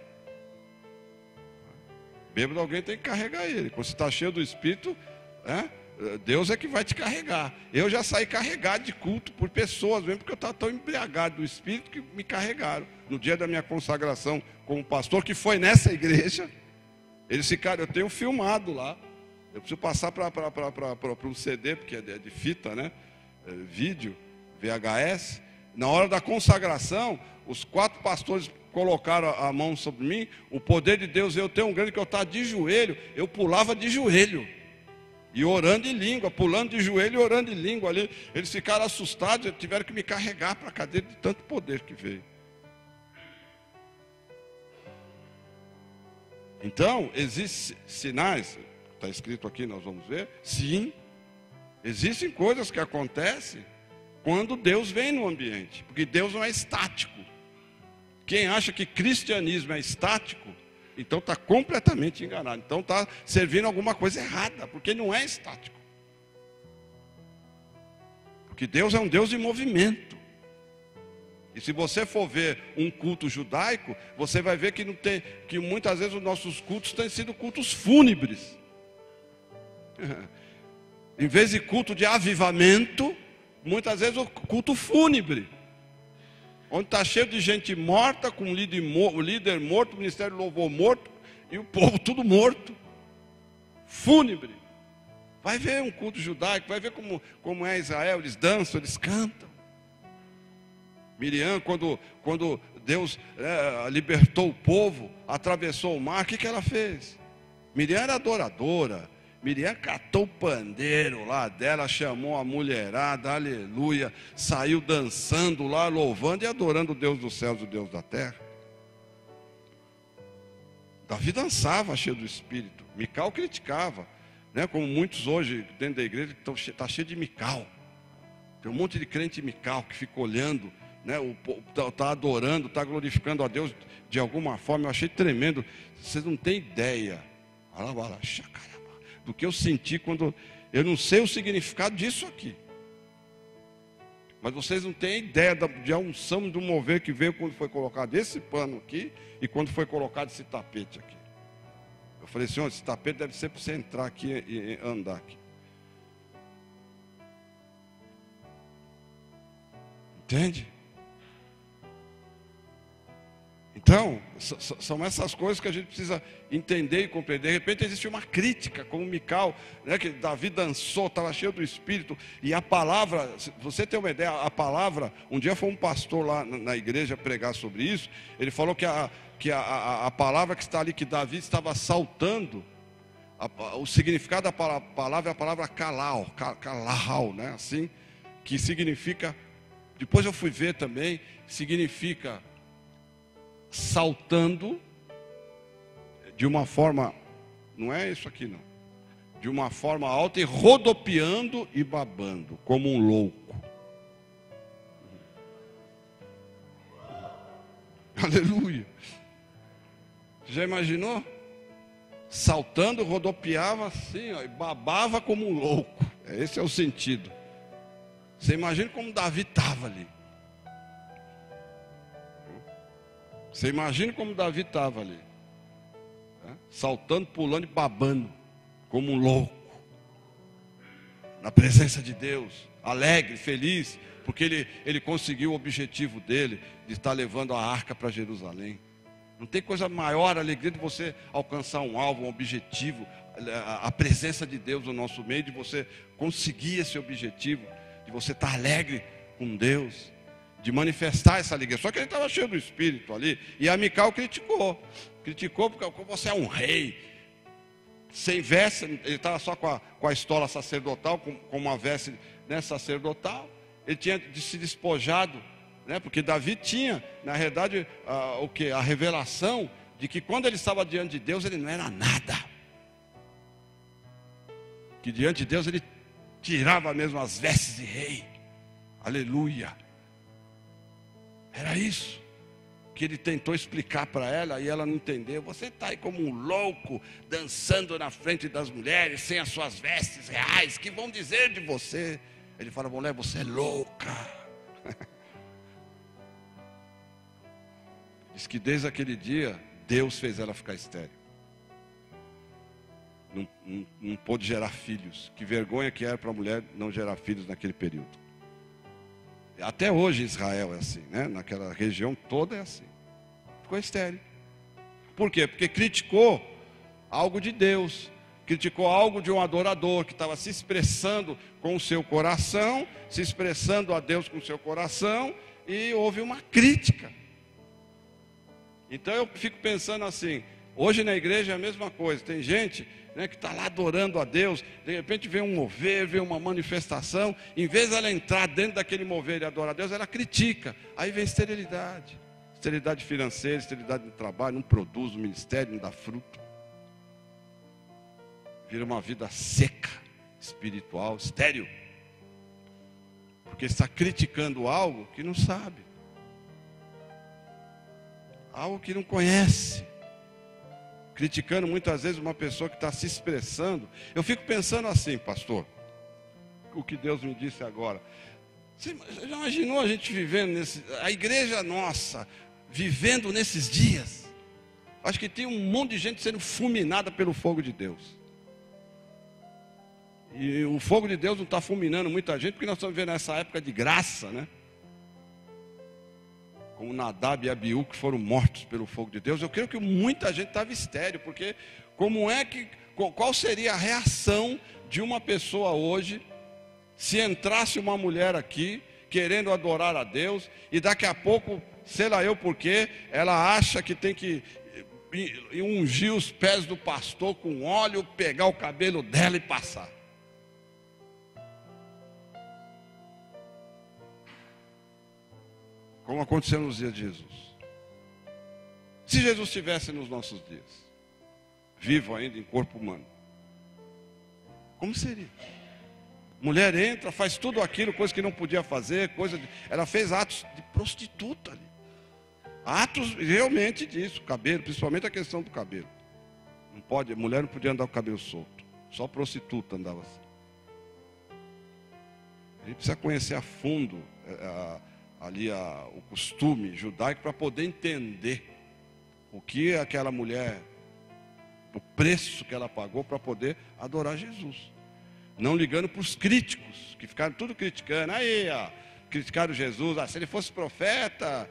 Bêbado, alguém tem que carregar ele. Quando você está cheio do Espírito, né? Deus é que vai te carregar. Eu já saí carregado de culto por pessoas, mesmo porque eu estava tão embriagado do Espírito que me carregaram. No dia da minha consagração como pastor, que foi nessa igreja, eles ficaram, eu tenho filmado lá. Eu preciso passar para um CD, porque é de fita, né? Vídeo, VHS. Na hora da consagração, os 4 pastores colocaram a mão sobre mim. O poder de Deus veio tão grande que eu estava de joelho. Eu pulava de joelho. E orando em língua, pulando de joelho e orando em língua ali. Eles ficaram assustados, tiveram que me carregar para a cadeira de tanto poder que veio. Então, existem sinais. Está escrito aqui, nós vamos ver. Sim, existem coisas que acontecem quando Deus vem no ambiente, porque Deus não é estático. Quem acha que cristianismo é estático, então está completamente enganado. Então está servindo alguma coisa errada, porque não é estático. Porque Deus é um Deus de movimento. E se você for ver um culto judaico, você vai ver que muitas vezes os nossos cultos têm sido cultos fúnebres. Em vez de culto de avivamento, muitas vezes o culto fúnebre. Onde está cheio de gente morta, com o líder morto, o ministério de louvor morto, e o povo tudo morto. Fúnebre. Vai ver um culto judaico, vai ver como é Israel, eles dançam, eles cantam. Miriam, quando Deus libertou o povo, atravessou o mar, o que ela fez? Miriam era adoradora. Miriam catou o pandeiro lá dela, chamou a mulherada, aleluia, saiu dançando lá, louvando e adorando o Deus dos céus e o Deus da terra. Davi dançava cheio do Espírito. Mical criticava, né? Como muitos hoje dentro da igreja está cheio de Mical. Tem um monte de crente Mical que fica olhando, né? Está adorando, está glorificando a Deus de alguma forma. Eu achei tremendo. Vocês não têm ideia do que eu senti quando eu não sei o significado disso aqui. Mas vocês não têm ideia de unção do mover que veio quando foi colocado esse pano aqui e quando foi colocado esse tapete aqui. Eu falei, Senhor, esse tapete deve ser para você entrar aqui e andar aqui. Entende? Então, são essas coisas que a gente precisa entender e compreender. De repente existe uma crítica, como Mical, né, que Davi dançou, estava cheio do Espírito. E a palavra, se você tem uma ideia, a palavra, um dia foi um pastor lá na igreja pregar sobre isso. Ele falou que a palavra que está ali, que Davi estava saltando, o significado da palavra é a palavra calau, né, assim, que significa, depois eu fui ver também, significa saltando de uma forma, não é isso aqui não, de uma forma alta e rodopiando e babando, como um louco. Aleluia. Já imaginou? Saltando, rodopiava assim, ó, e babava como um louco. Esse é o sentido. Você imagina como Davi estava ali. Você imagina como Davi estava ali, né? Saltando, pulando e babando, como um louco, na presença de Deus, alegre, feliz, porque ele conseguiu o objetivo dele, de estar levando a arca para Jerusalém. Não tem coisa maior, a alegria de você alcançar um alvo, um objetivo, a presença de Deus no nosso meio, de você conseguir esse objetivo, de você estar alegre com Deus, de manifestar essa alegria. Só que ele estava cheio do Espírito ali. E a Mical criticou porque você é um rei, sem veste. Ele estava só com a estola sacerdotal, com uma veste, né, sacerdotal. Ele tinha se despojado, né, porque Davi tinha, na realidade, a revelação de que quando ele estava diante de Deus, ele não era nada. Que diante de Deus ele tirava mesmo as vestes de rei. Aleluia. Era isso que ele tentou explicar para ela e ela não entendeu. Você está aí como um louco, dançando na frente das mulheres, sem as suas vestes reais, que vão dizer de você? Ele fala, mulher, você é louca. Diz que desde aquele dia, Deus fez ela ficar estéril. Não pôde gerar filhos. Que vergonha que era para a mulher não gerar filhos naquele período. Até hoje Israel é assim, né? Naquela região toda é assim. Ficou estéril. Por quê? Porque criticou algo de Deus. Criticou algo de um adorador que estava se expressando com o seu coração, se expressando a Deus com o seu coração, e houve uma crítica. Então eu fico pensando assim, hoje na igreja é a mesma coisa. Tem gente, né, que está lá adorando a Deus, de repente vem um mover, vem uma manifestação, em vez dela entrar dentro daquele mover e adorar a Deus, ela critica, aí vem esterilidade financeira, esterilidade no trabalho, não produz no ministério, não dá fruto. vira uma vida seca, espiritual, estéril. Porque está criticando algo que não sabe, algo que não conhece. Criticando muitas vezes uma pessoa que está se expressando. Eu fico pensando assim, pastor, o que Deus me disse agora. Você já imaginou a gente vivendo a igreja nossa, vivendo nesses dias? Acho que tem um monte de gente sendo fulminada pelo fogo de Deus. E o fogo de Deus não está fulminando muita gente, porque nós estamos vivendo essa época de graça, né? Como Nadab e Abiú, que foram mortos pelo fogo de Deus. Eu creio que muita gente estava estéril, porque qual seria a reação de uma pessoa hoje, se entrasse uma mulher aqui, querendo adorar a Deus, e daqui a pouco, sei lá eu porquê, ela acha que tem que ungir os pés do pastor com óleo, pegar o cabelo dela e passar. Como aconteceu nos dias de Jesus. Se Jesus estivesse nos nossos dias, vivo ainda em corpo humano, como seria? Mulher entra, faz tudo aquilo, coisa que não podia fazer, ela fez atos de prostituta ali. Atos realmente disso, cabelo, principalmente a questão do cabelo. A mulher não podia andar com o cabelo solto, só prostituta andava assim. A gente precisa conhecer a fundo o costume judaico para poder entender o que aquela mulher, o preço que ela pagou para poder adorar Jesus. Não ligando para os críticos, que ficaram tudo criticando. Criticaram Jesus. Se ele fosse profeta,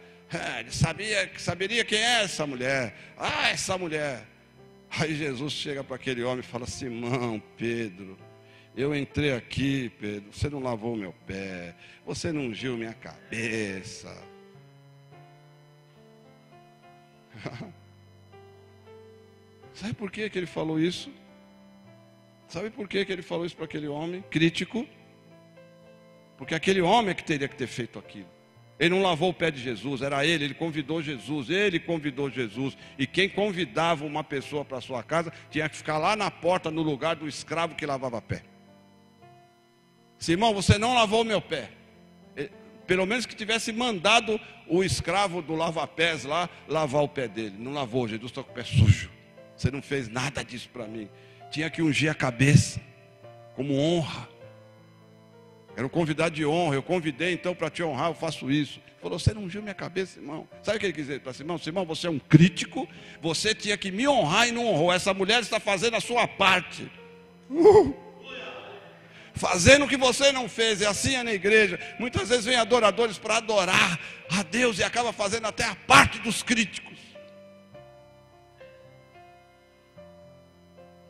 ele saberia quem é essa mulher. Essa mulher. Aí Jesus chega para aquele homem e fala: Simão, Pedro, eu entrei aqui, Pedro, você não lavou meu pé, você não ungiu minha cabeça. Sabe por que ele falou isso? Sabe por que ele falou isso para aquele homem crítico? Porque aquele homem é que teria que ter feito aquilo. Ele não lavou o pé de Jesus, era ele convidou Jesus, e quem convidava uma pessoa para a sua casa, tinha que ficar lá na porta, no lugar do escravo que lavava pé. Simão, você não lavou meu pé. Pelo menos que tivesse mandado o escravo do lava-pés lá, lavar o pé dele. Não lavou, Jesus está com o pé sujo. Você não fez nada disso para mim. Tinha que ungir a cabeça, como honra. Era um convidado de honra. Eu convidei então para te honrar, eu faço isso. Ele falou: você não ungiu minha cabeça, irmão. Sabe o que ele quis dizer para Simão? Simão, você é um crítico. Você tinha que me honrar e não honrou. Essa mulher está fazendo a sua parte. Fazendo o que você não fez. E assim é na igreja. Muitas vezes vem adoradores para adorar a Deus e acaba fazendo até a parte dos críticos.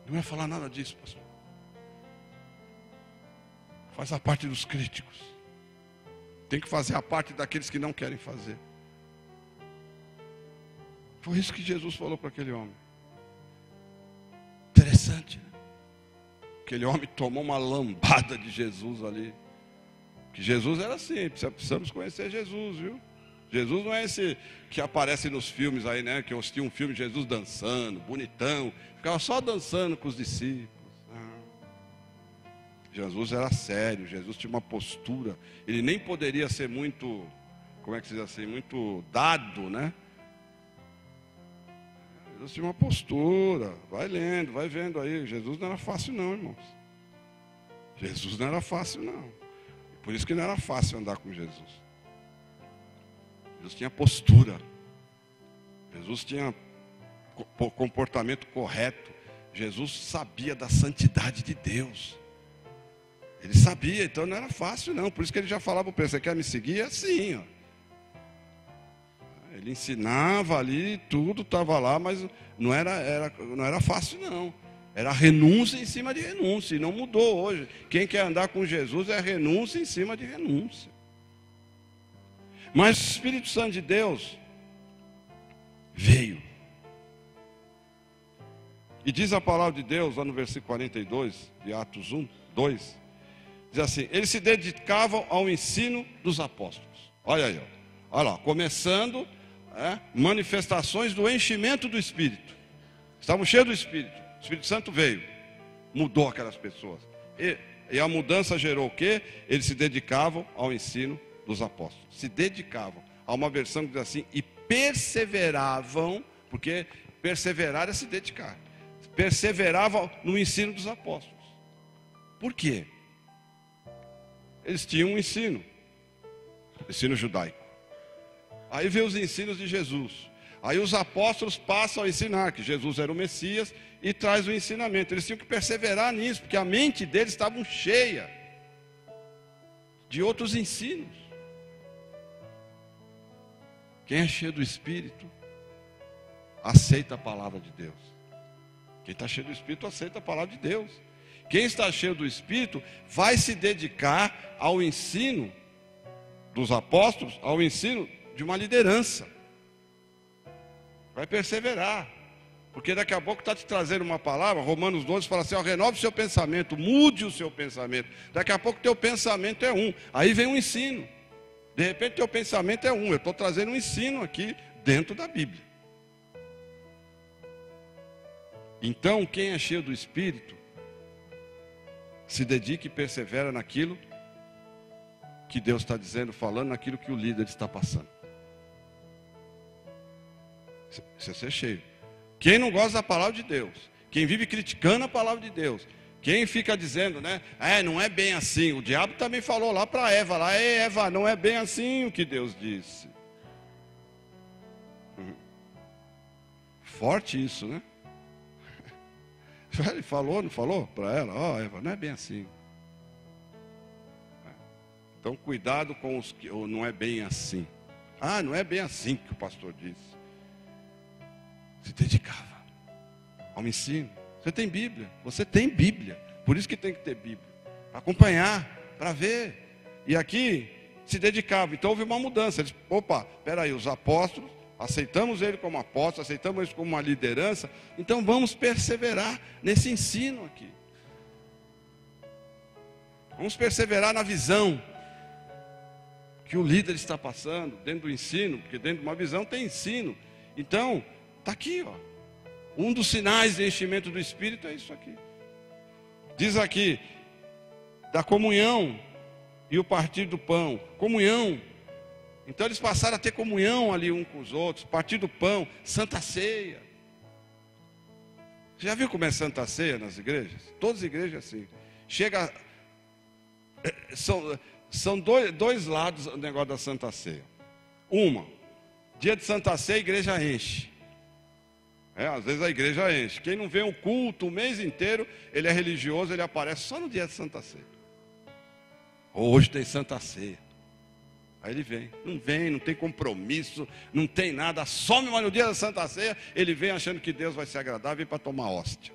Não ia falar nada disso, pastor. Faz a parte dos críticos. Tem que fazer a parte daqueles que não querem fazer. Foi isso que Jesus falou para aquele homem. Interessante, né? Aquele homem tomou uma lambada de Jesus ali. Que Jesus era assim, precisamos conhecer Jesus, viu? Jesus não é esse que aparece nos filmes aí, né? Que eu assisti um filme de Jesus dançando, bonitão. Ficava só dançando com os discípulos. Jesus era sério, Jesus tinha uma postura. Ele nem poderia ser muito, como é que se diz assim, muito dado, né? Jesus tinha uma postura. Vai lendo, vai vendo aí. Jesus não era fácil não, irmãos. Jesus não era fácil não. Por isso que não era fácil andar com Jesus. Jesus tinha postura. Jesus tinha comportamento correto. Jesus sabia da santidade de Deus. Ele sabia, então não era fácil não. Por isso que ele já falava para ele: você quer me seguir? Assim, ó. Ele ensinava ali, tudo estava lá, mas não era fácil não. Era renúncia em cima de renúncia. E não mudou hoje. Quem quer andar com Jesus é renúncia em cima de renúncia. Mas o Espírito Santo de Deus veio. E diz a palavra de Deus, lá no versículo 42, de Atos 1, 2, diz assim: eles se dedicavam ao ensino dos apóstolos. Olha aí, ó. Olha lá, começando manifestações do enchimento do Espírito. Estavam cheios do Espírito. O Espírito Santo veio. mudou aquelas pessoas. E a mudança gerou o quê? Eles se dedicavam ao ensino dos apóstolos. Se dedicavam. Há uma versão que diz assim, e perseveravam, porque perseverar é se dedicar. Perseveravam no ensino dos apóstolos. Por quê? Eles tinham um ensino judaico. Aí vem os ensinos de Jesus. Aí os apóstolos passam a ensinar que Jesus era o Messias e traz o ensinamento. Eles tinham que perseverar nisso, porque a mente deles estava cheia de outros ensinos. Quem é cheio do Espírito, aceita a palavra de Deus. Quem está cheio do Espírito, aceita a palavra de Deus. Quem está cheio do Espírito, vai se dedicar ao ensino dos apóstolos, ao ensino de uma liderança. Vai perseverar. Porque daqui a pouco está te trazendo uma palavra, Romanos 12 fala assim, ó, renove o seu pensamento, mude o seu pensamento. Daqui a pouco teu pensamento é um. Aí vem um ensino. De repente teu pensamento é um. Eu estou trazendo um ensino aqui dentro da Bíblia. Então, quem é cheio do Espírito, se dedica e persevera naquilo que Deus está dizendo, falando, naquilo que o líder está passando. Isso é ser cheio. Quem não gosta da palavra de Deus, quem vive criticando a palavra de Deus, quem fica dizendo, né, não é bem assim. O diabo também falou lá para Eva, Eva, não é bem assim o que Deus disse. Forte isso, né? Ele falou, não falou para ela, Eva, não é bem assim. Então cuidado com os que não é bem assim. Não é bem assim que o pastor disse. Se dedicava ao ensino. Você tem Bíblia, você tem Bíblia. Por isso que tem que ter Bíblia. Para acompanhar, para ver. E aqui se dedicava. Então houve uma mudança. Eles, peraí, os apóstolos, aceitamos ele como apóstolo, aceitamos ele como uma liderança. Então vamos perseverar nesse ensino aqui. Vamos perseverar na visão que o líder está passando, dentro do ensino, porque dentro de uma visão tem ensino. Então, está aqui, ó. Um dos sinais de enchimento do Espírito é isso aqui. Diz aqui, da comunhão e o partir do pão. Comunhão. Então eles passaram a ter comunhão ali um com os outros. Partir do pão, Santa Ceia. Você já viu como é Santa Ceia nas igrejas? Todas as igrejas assim. Chega... São dois lados o negócio da Santa Ceia. Dia de Santa Ceia a igreja enche. Às vezes a igreja enche. Quem não vê o culto o mês inteiro, ele é religioso, ele aparece só no dia de Santa Ceia. Hoje tem Santa Ceia. Aí ele vem. Não tem compromisso, não tem nada, some, mas no dia da Santa Ceia, ele vem achando que Deus vai se agradar, vem para tomar hóstia.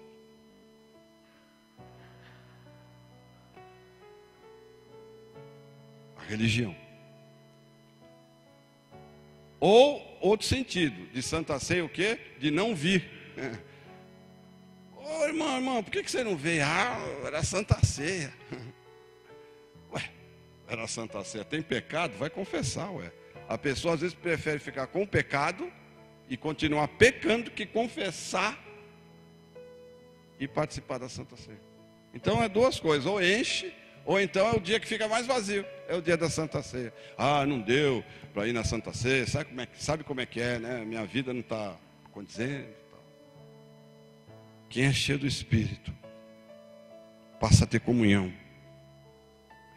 A religião. Ou outro sentido, de Santa Ceia o quê? De não vir. Irmão, por que você não veio? Era Santa Ceia. Era Santa Ceia. Tem pecado? Vai confessar, A pessoa às vezes prefere ficar com o pecado e continuar pecando que confessar e participar da Santa Ceia. Então é duas coisas, ou enche, ou então é o dia que fica mais vazio. É o dia da Santa Ceia. Não deu para ir na Santa Ceia. Sabe como é que é, né? Minha vida não está condizendo. Quem é cheio do Espírito passa a ter comunhão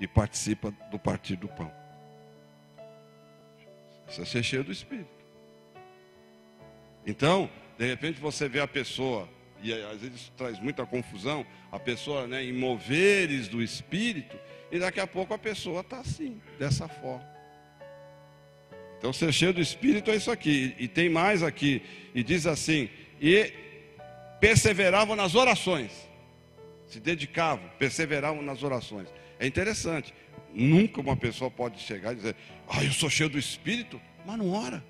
e participa do partir do pão. Isso é ser cheio do Espírito. Então, de repente você vê a pessoa, e às vezes isso traz muita confusão, a pessoa, né, em moveres do Espírito, e daqui a pouco a pessoa está assim, dessa forma. Então ser cheio do Espírito é isso aqui. E tem mais aqui, e diz assim, e perseveravam nas orações. Se dedicavam, perseveravam nas orações. É interessante. Nunca uma pessoa pode chegar e dizer, eu sou cheio do Espírito, mas não ora.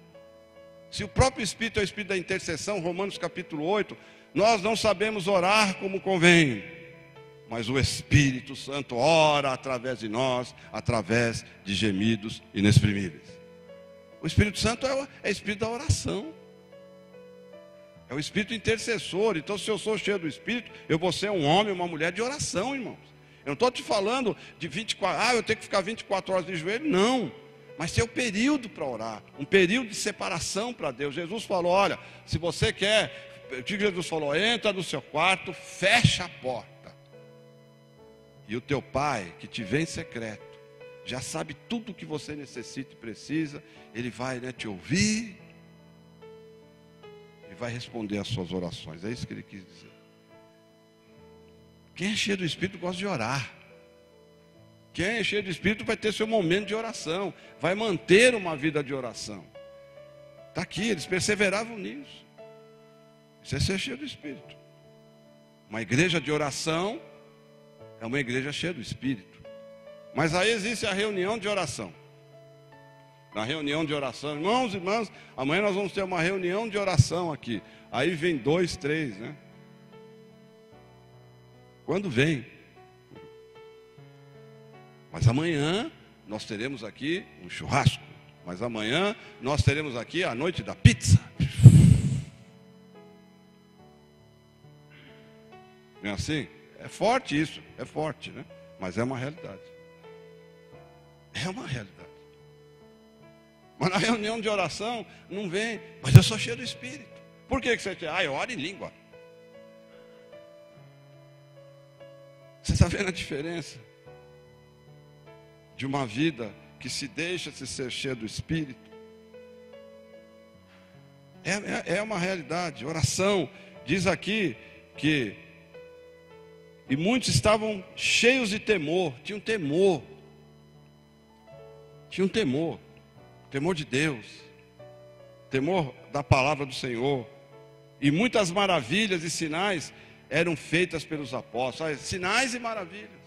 Se o próprio Espírito é o Espírito da intercessão, Romanos capítulo 8, nós não sabemos orar como convém, mas o Espírito Santo ora através de nós, através de gemidos inexprimíveis. O Espírito Santo é o Espírito da oração. É o Espírito intercessor. Então, se eu sou cheio do Espírito, eu vou ser um homem, uma mulher de oração, irmãos. Eu não estou te falando de 24, eu tenho que ficar 24 horas de joelho. Não. Mas tem um período para orar, um período de separação para Deus. Jesus falou, olha, se você quer, o que Jesus falou, entra no seu quarto, fecha a porta. E o teu pai, que te vê em secreto, já sabe tudo o que você necessita e precisa. Ele vai, te ouvir e vai responder às suas orações. É isso que ele quis dizer. Quem é cheio do Espírito gosta de orar. Quem é cheio do Espírito vai ter seu momento de oração, vai manter uma vida de oração. Está aqui, eles perseveravam nisso. Isso é ser cheio do Espírito. Uma igreja de oração é uma igreja cheia do Espírito. Mas aí existe a reunião de oração. Na reunião de oração, irmãos e irmãs, amanhã nós vamos ter uma reunião de oração aqui. Aí vem 2, 3, né? Quando vem? Mas amanhã nós teremos aqui um churrasco. Mas amanhã nós teremos aqui a noite da pizza. Não é assim? É forte isso, é forte, né? Mas é uma realidade. É uma realidade. Mas na reunião de oração não vem, mas eu sou cheio do Espírito. Por que você quer? Eu oro em língua. Você está vendo a diferença de uma vida que se deixa se ser cheia do Espírito? É uma realidade. Oração, diz aqui que e muitos estavam cheios de temor, tinham temor temor de Deus, temor da palavra do Senhor. E muitas maravilhas e sinais eram feitas pelos apóstolos. Sinais e maravilhas.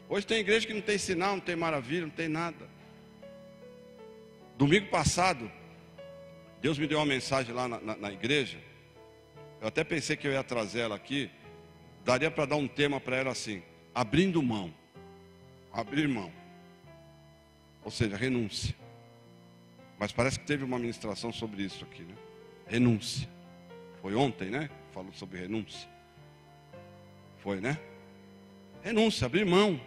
Hoje tem igreja que não tem sinal, não tem maravilha, não tem nada. Domingo passado, Deus me deu uma mensagem lá na igreja. Eu até pensei que eu ia trazer ela aqui. Daria para dar um tema para ela assim: abrindo mão. Abrir mão. Ou seja, renúncia. Mas parece que teve uma ministração sobre isso aqui, né? Renúncia. Foi ontem, né? Falou sobre renúncia. Foi, né? Renúncia, abrir mão.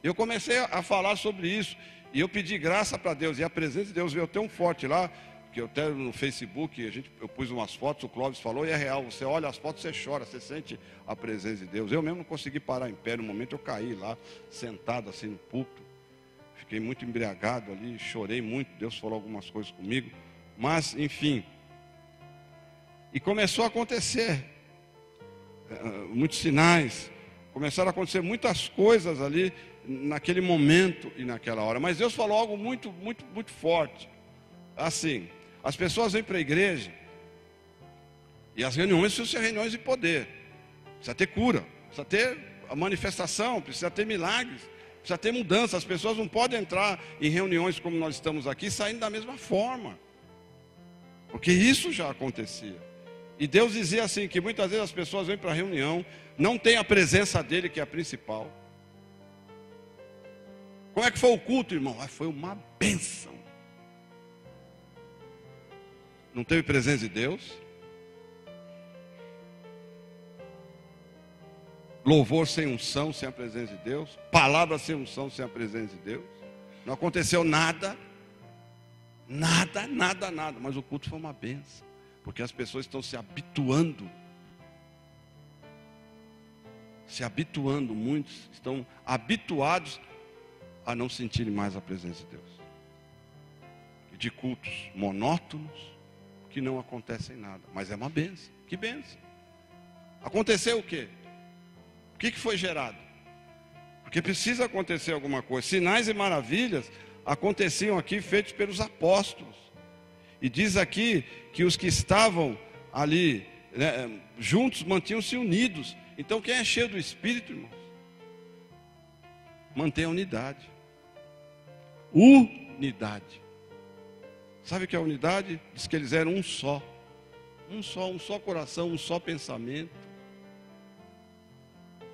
Eu comecei a falar sobre isso. E eu pedi graça para Deus. E a presença de Deus veio tão forte lá, que eu até no Facebook, eu pus umas fotos, o Clóvis falou, e é real. Você olha as fotos, você chora, você sente a presença de Deus. Eu mesmo não consegui parar em pé. No momento eu caí lá, sentado assim no púlpito. Fiquei muito embriagado ali, chorei muito. Deus falou algumas coisas comigo. Mas, enfim. E começou a acontecer muitos sinais. Começaram a acontecer muitas coisas ali, naquele momento e naquela hora. Mas Deus falou algo muito, muito, muito forte. Assim, as pessoas vêm para a igreja e as reuniões precisam ser reuniões de poder. Precisa ter cura, precisa ter a manifestação, precisa ter milagres, precisa ter mudança. As pessoas não podem entrar em reuniões como nós estamos aqui saindo da mesma forma, porque isso já acontecia. E Deus dizia assim, que muitas vezes as pessoas vêm para a reunião, não tem a presença dele, que é a principal. Como é que foi o culto, irmão? Foi uma bênção. Não teve presença de Deus. Louvor sem unção, sem a presença de Deus. Palavra sem unção, sem a presença de Deus. Não aconteceu nada. Nada, nada, nada. Mas o culto foi uma bênção. Porque as pessoas estão se habituando. Muitos estão habituados a não sentirem mais a presença de Deus. E de cultos monótonos, que não acontecem nada. Mas é uma bênção. Que bênção. Aconteceu o quê? O que foi gerado? Porque precisa acontecer alguma coisa. Sinais e maravilhas aconteciam aqui, feitos pelos apóstolos. E diz aqui que os que estavam ali, né, juntos, mantinham-se unidos. Então quem é cheio do Espírito, irmãos, mantém a unidade. Unidade. Sabe o que é a unidade? Diz que eles eram um só. Um só coração, um só pensamento.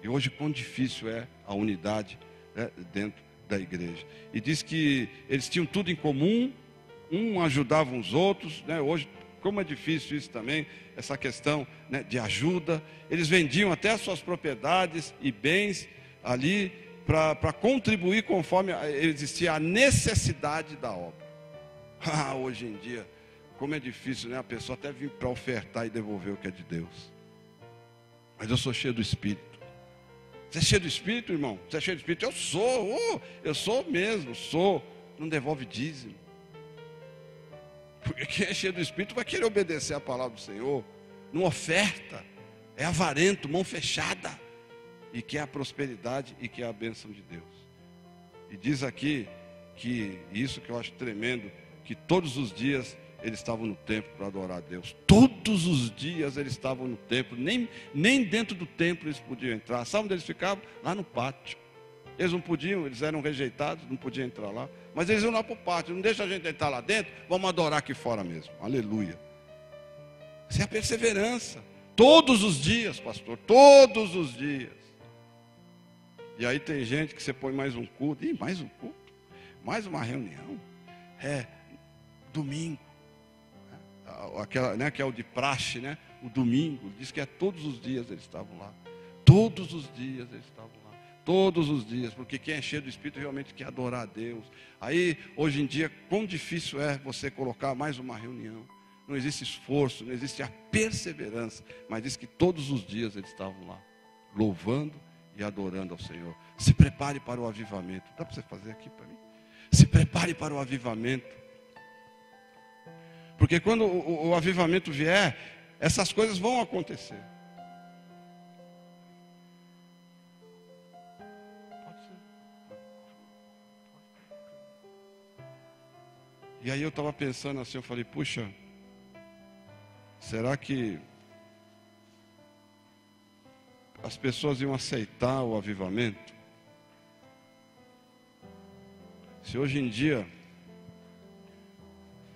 E hoje quão difícil é a unidade, né, dentro da igreja. E diz que eles tinham tudo em comum, ajudava os outros, né? Hoje Como é difícil isso também, essa questão, né, de ajuda. Eles vendiam até as suas propriedades e bens ali para contribuir conforme existia a necessidade da obra. Hoje em dia, como é difícil, né, a pessoa até vir para ofertar e devolver o que é de Deus. Mas eu sou cheio do Espírito. Você é cheio do Espírito, irmão? Você é cheio do Espírito? Eu sou mesmo, sou. Não devolve dízimo. Porque quem é cheio do Espírito vai querer obedecer a palavra do Senhor. Não oferta, é avarento, mão fechada. E quer a prosperidade e quer a bênção de Deus. E diz aqui, que isso que eu acho tremendo, que todos os dias eles estavam no templo para adorar a Deus. Todos os dias eles estavam no templo. Nem dentro do templo eles podiam entrar. Sabe onde eles ficavam? Lá no pátio. Eles não podiam, eles eram rejeitados, não podiam entrar lá. Mas eles iam lá para o pátio. Não deixa a gente entrar lá dentro, vamos adorar aqui fora mesmo. Aleluia. Isso é a perseverança. Todos os dias, pastor. Todos os dias. E aí tem gente que você põe mais um culto. Ih, mais um culto? Mais uma reunião? Domingo. Aquela, né, que é o de praxe, né? O domingo, diz que todos os dias eles estavam lá. Todos os dias eles estavam lá. Todos os dias, porque quem é cheio do Espírito realmente quer adorar a Deus. Aí, hoje em dia, quão difícil é você colocar mais uma reunião. Não existe esforço, não existe a perseverança, mas diz que todos os dias eles estavam lá, louvando e adorando ao Senhor. Se prepare para o avivamento. Dá para você fazer aqui para mim? Se prepare para o avivamento. Porque quando o avivamento vier, essas coisas vão acontecer. Pode ser. E aí eu estava pensando assim, eu falei, puxa, será que as pessoas iam aceitar o avivamento? Se hoje em dia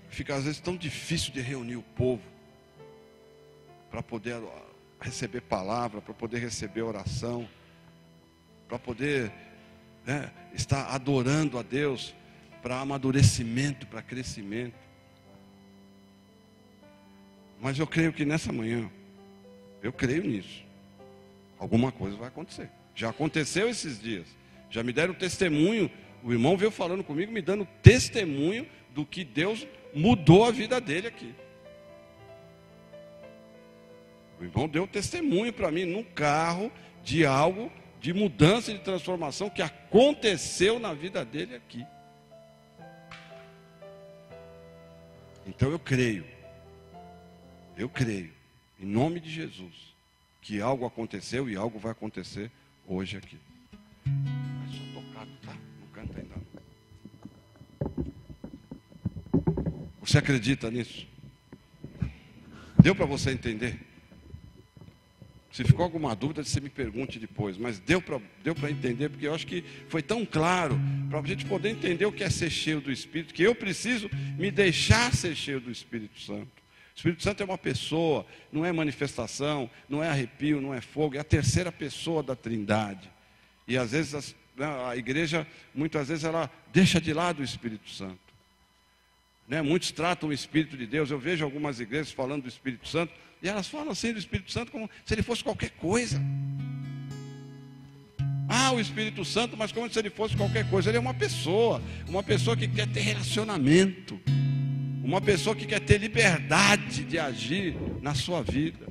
fica às vezes tão difícil de reunir o povo para poder receber palavra, para poder receber oração, para poder, né, estar adorando a Deus, para amadurecimento, para crescimento. Mas eu creio que nessa manhã, eu creio nisso, alguma coisa vai acontecer. Já aconteceu esses dias, já me deram testemunho. O irmão veio falando comigo, me dando testemunho do que Deus mudou a vida dele aqui. O irmão deu testemunho para mim num carro de algo, de mudança, de transformação que aconteceu na vida dele aqui. Então eu creio, em nome de Jesus, que algo aconteceu e algo vai acontecer hoje aqui. É só tocar, tá? Não canta ainda não. Você acredita nisso? Deu para você entender? Se ficou alguma dúvida, você me pergunte depois. Mas deu para entender, porque eu acho que foi tão claro, para a gente poder entender o que é ser cheio do Espírito, que eu preciso me deixar ser cheio do Espírito Santo. O Espírito Santo é uma pessoa, não é manifestação, não é arrepio, não é fogo, é a terceira pessoa da Trindade. E às vezes a igreja, muitas vezes, ela deixa de lado o Espírito Santo. Né? Muitos tratam o Espírito de Deus. Eu vejo algumas igrejas falando do Espírito Santo, e elas falam assim do Espírito Santo como se ele fosse qualquer coisa. O Espírito Santo, mas como se ele fosse qualquer coisa. Ele é uma pessoa que quer ter relacionamento, uma pessoa que quer ter liberdade de agir na sua vida.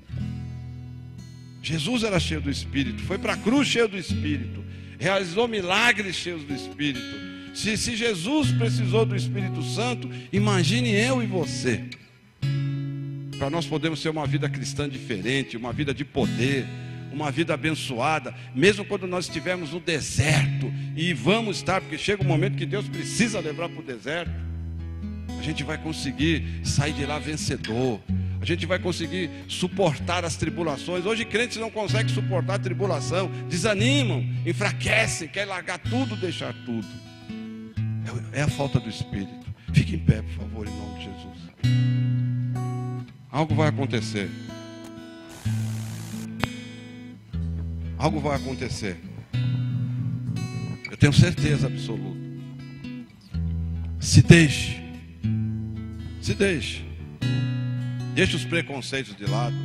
Jesus era cheio do Espírito, foi para a cruz cheio do Espírito, realizou milagres cheios do Espírito. Se Jesus precisou do Espírito Santo, imagine eu e você. Para nós podermos ter uma vida cristã diferente, uma vida de poder, uma vida abençoada, mesmo quando nós estivermos no deserto, e vamos estar, porque chega um momento que Deus precisa levar para o deserto, a gente vai conseguir sair de lá vencedor, a gente vai conseguir suportar as tribulações. Hoje crentes não conseguem suportar a tribulação, desanimam, enfraquecem, querem largar tudo, deixar tudo. É a falta do Espírito. Fique em pé, por favor, em nome de Jesus. Algo vai acontecer. Algo vai acontecer. Eu tenho certeza absoluta. Se deixe. Se deixe. Deixa os preconceitos de lado.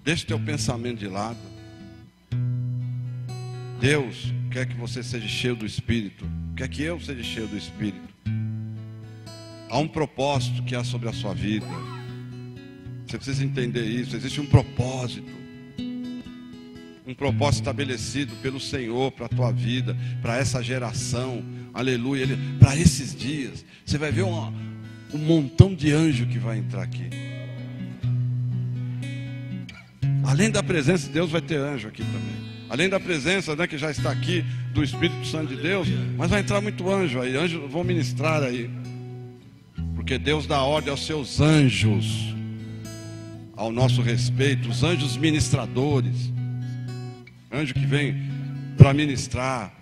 Deixa o teu pensamento de lado. Deus quer que você seja cheio do Espírito. Quer que eu seja cheio do Espírito. Há um propósito que há sobre a sua vida. Você precisa entender isso. Existe um propósito. Um propósito estabelecido pelo Senhor para a tua vida, para essa geração. Aleluia. Para esses dias. Você vai ver um montão de anjo que vai entrar aqui. Além da presença de Deus, vai ter anjo aqui também. Além da presença, né, que já está aqui, do Espírito Santo de Deus, mas vai entrar muito anjo aí. Anjos vão ministrar aí. Porque Deus dá ordem aos seus anjos ao nosso respeito, os anjos ministradores. Anjo que vem para ministrar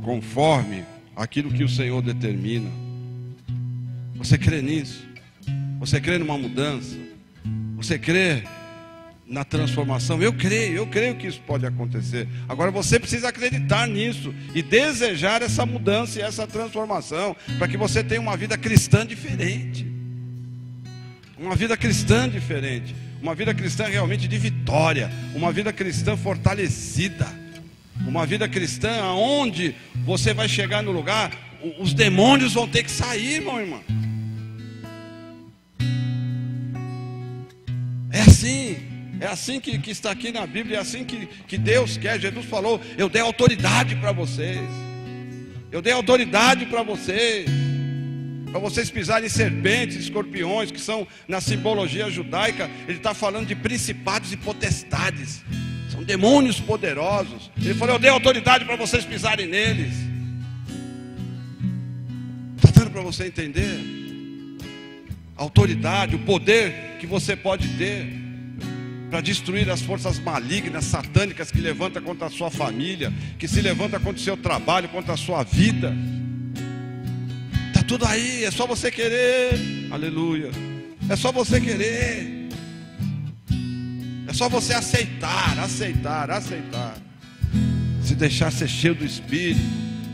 conforme aquilo que o Senhor determina. Você crê nisso? Você crê numa mudança? Você crê na transformação? Eu creio que isso pode acontecer. Agora você precisa acreditar nisso e desejar essa mudança e essa transformação, para que você tenha uma vida cristã diferente. Uma vida cristã diferente. Uma vida cristã realmente de vitória. Uma vida cristã fortalecida. Uma vida cristã onde você vai chegar no lugar, os demônios vão ter que sair, meu irmão. É assim que está aqui na Bíblia, é assim que Deus quer. Jesus falou: eu dei autoridade para vocês. Eu dei autoridade para vocês pisarem em serpentes, escorpiões, que são na simbologia judaica. Ele está falando de principados e potestades. São demônios poderosos. Ele falou: eu dei autoridade para vocês pisarem neles. Está dando para você entender? A autoridade, o poder que você pode ter para destruir as forças malignas, satânicas que levantam contra a sua família, que se levantam contra o seu trabalho, contra a sua vida. Está tudo aí, é só você querer. Aleluia. É só você querer. É só você aceitar. Se deixar ser cheio do Espírito,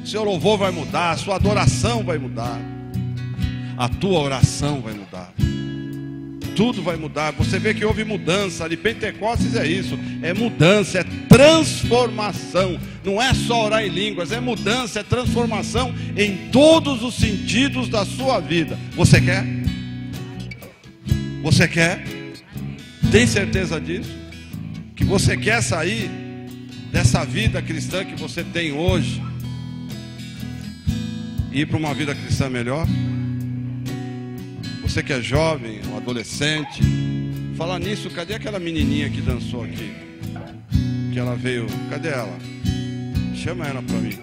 seu louvor vai mudar, a sua adoração vai mudar, a tua oração vai mudar. Tudo vai mudar. Você vê que houve mudança ali. Pentecostes é isso, é mudança, é transformação. Não é só orar em línguas, é mudança, é transformação em todos os sentidos da sua vida. Você quer? Você quer? Tem certeza disso? Que você quer sair dessa vida cristã que você tem hoje e ir para uma vida cristã melhor? Você que é jovem, um adolescente. Falar nisso, cadê aquela menininha que dançou aqui? Que ela veio, cadê ela? Chama ela para mim.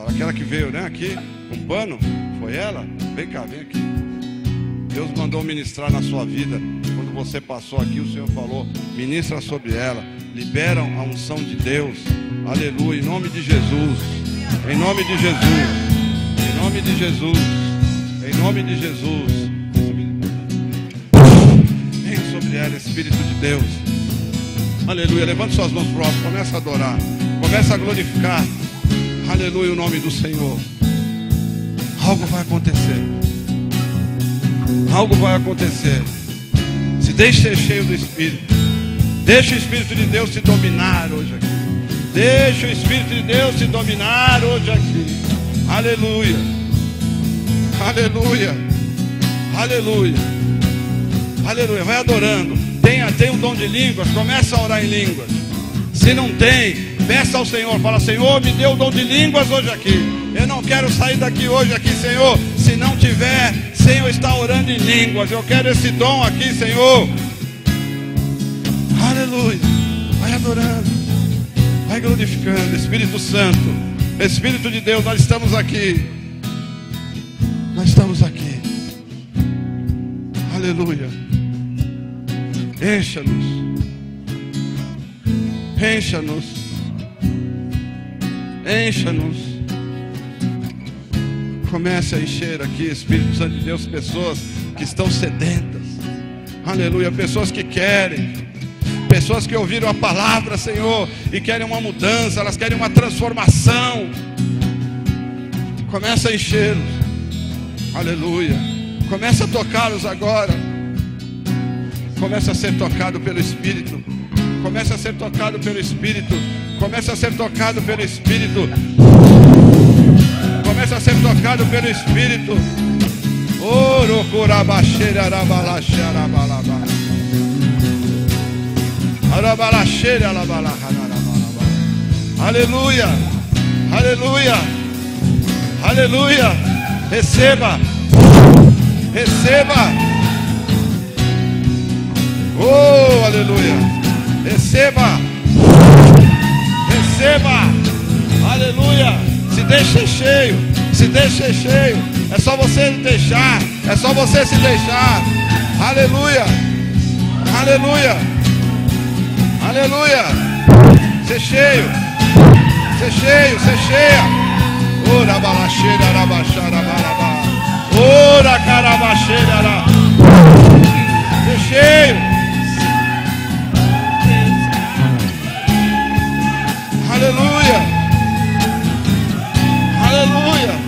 Aquela que veio, né, aqui, com pano. Foi ela? Vem cá, vem aqui. Deus mandou ministrar na sua vida. Quando você passou aqui, o Senhor falou: ministra sobre ela. Libera a unção de Deus. Aleluia, em nome de Jesus. Em nome de Jesus. Em nome de Jesus. Em nome de Jesus. Vem sobre ela, Espírito de Deus. Aleluia. Levante suas mãos para o alto. Começa a adorar. Começa a glorificar. Aleluia, o nome do Senhor. Algo vai acontecer. Algo vai acontecer. Se deixe ser cheio do Espírito. Deixa o Espírito de Deus te dominar hoje aqui. Deixa o Espírito de Deus te dominar hoje aqui. Aleluia. Aleluia, aleluia, aleluia. Vai adorando. Tem um dom de línguas, começa a orar em línguas. Se não tem, peça ao Senhor. Fala: Senhor, me dê o dom de línguas hoje aqui. Eu não quero sair daqui hoje aqui, Senhor, se não tiver, sem eu estar orando em línguas. Eu quero esse dom aqui, Senhor. Aleluia. Vai adorando, vai glorificando. Espírito Santo, Espírito de Deus, nós estamos aqui. Nós estamos aqui. Aleluia. Encha-nos. Encha-nos. Encha-nos. Comece a encher aqui, Espírito Santo de Deus, pessoas que estão sedentas. Aleluia. Pessoas que querem. Pessoas que ouviram a palavra, Senhor, e querem uma mudança. Elas querem uma transformação. Comece a enchê-los. Aleluia. Começa a tocá-los agora. Começa a ser tocado pelo Espírito. Começa a ser tocado pelo Espírito. Começa a ser tocado pelo Espírito. Começa a ser tocado pelo Espírito. Oro curabaxeira arabalaxa arabalaba. Arabalaxeira arabalaxa arabalaba. Aleluia. Aleluia. Aleluia. Receba. Receba. Oh, aleluia. Receba. Receba. Aleluia. Se deixe cheio. Se deixe cheio. É só você deixar. É só você se deixar. Aleluia. Aleluia. Aleluia. Ser cheio. Ser cheio. Ser cheia. Ora balacheira, arabaxara, balabá. Ora carabaxeira, ara. Ser cheio. Aleluia. Aleluia.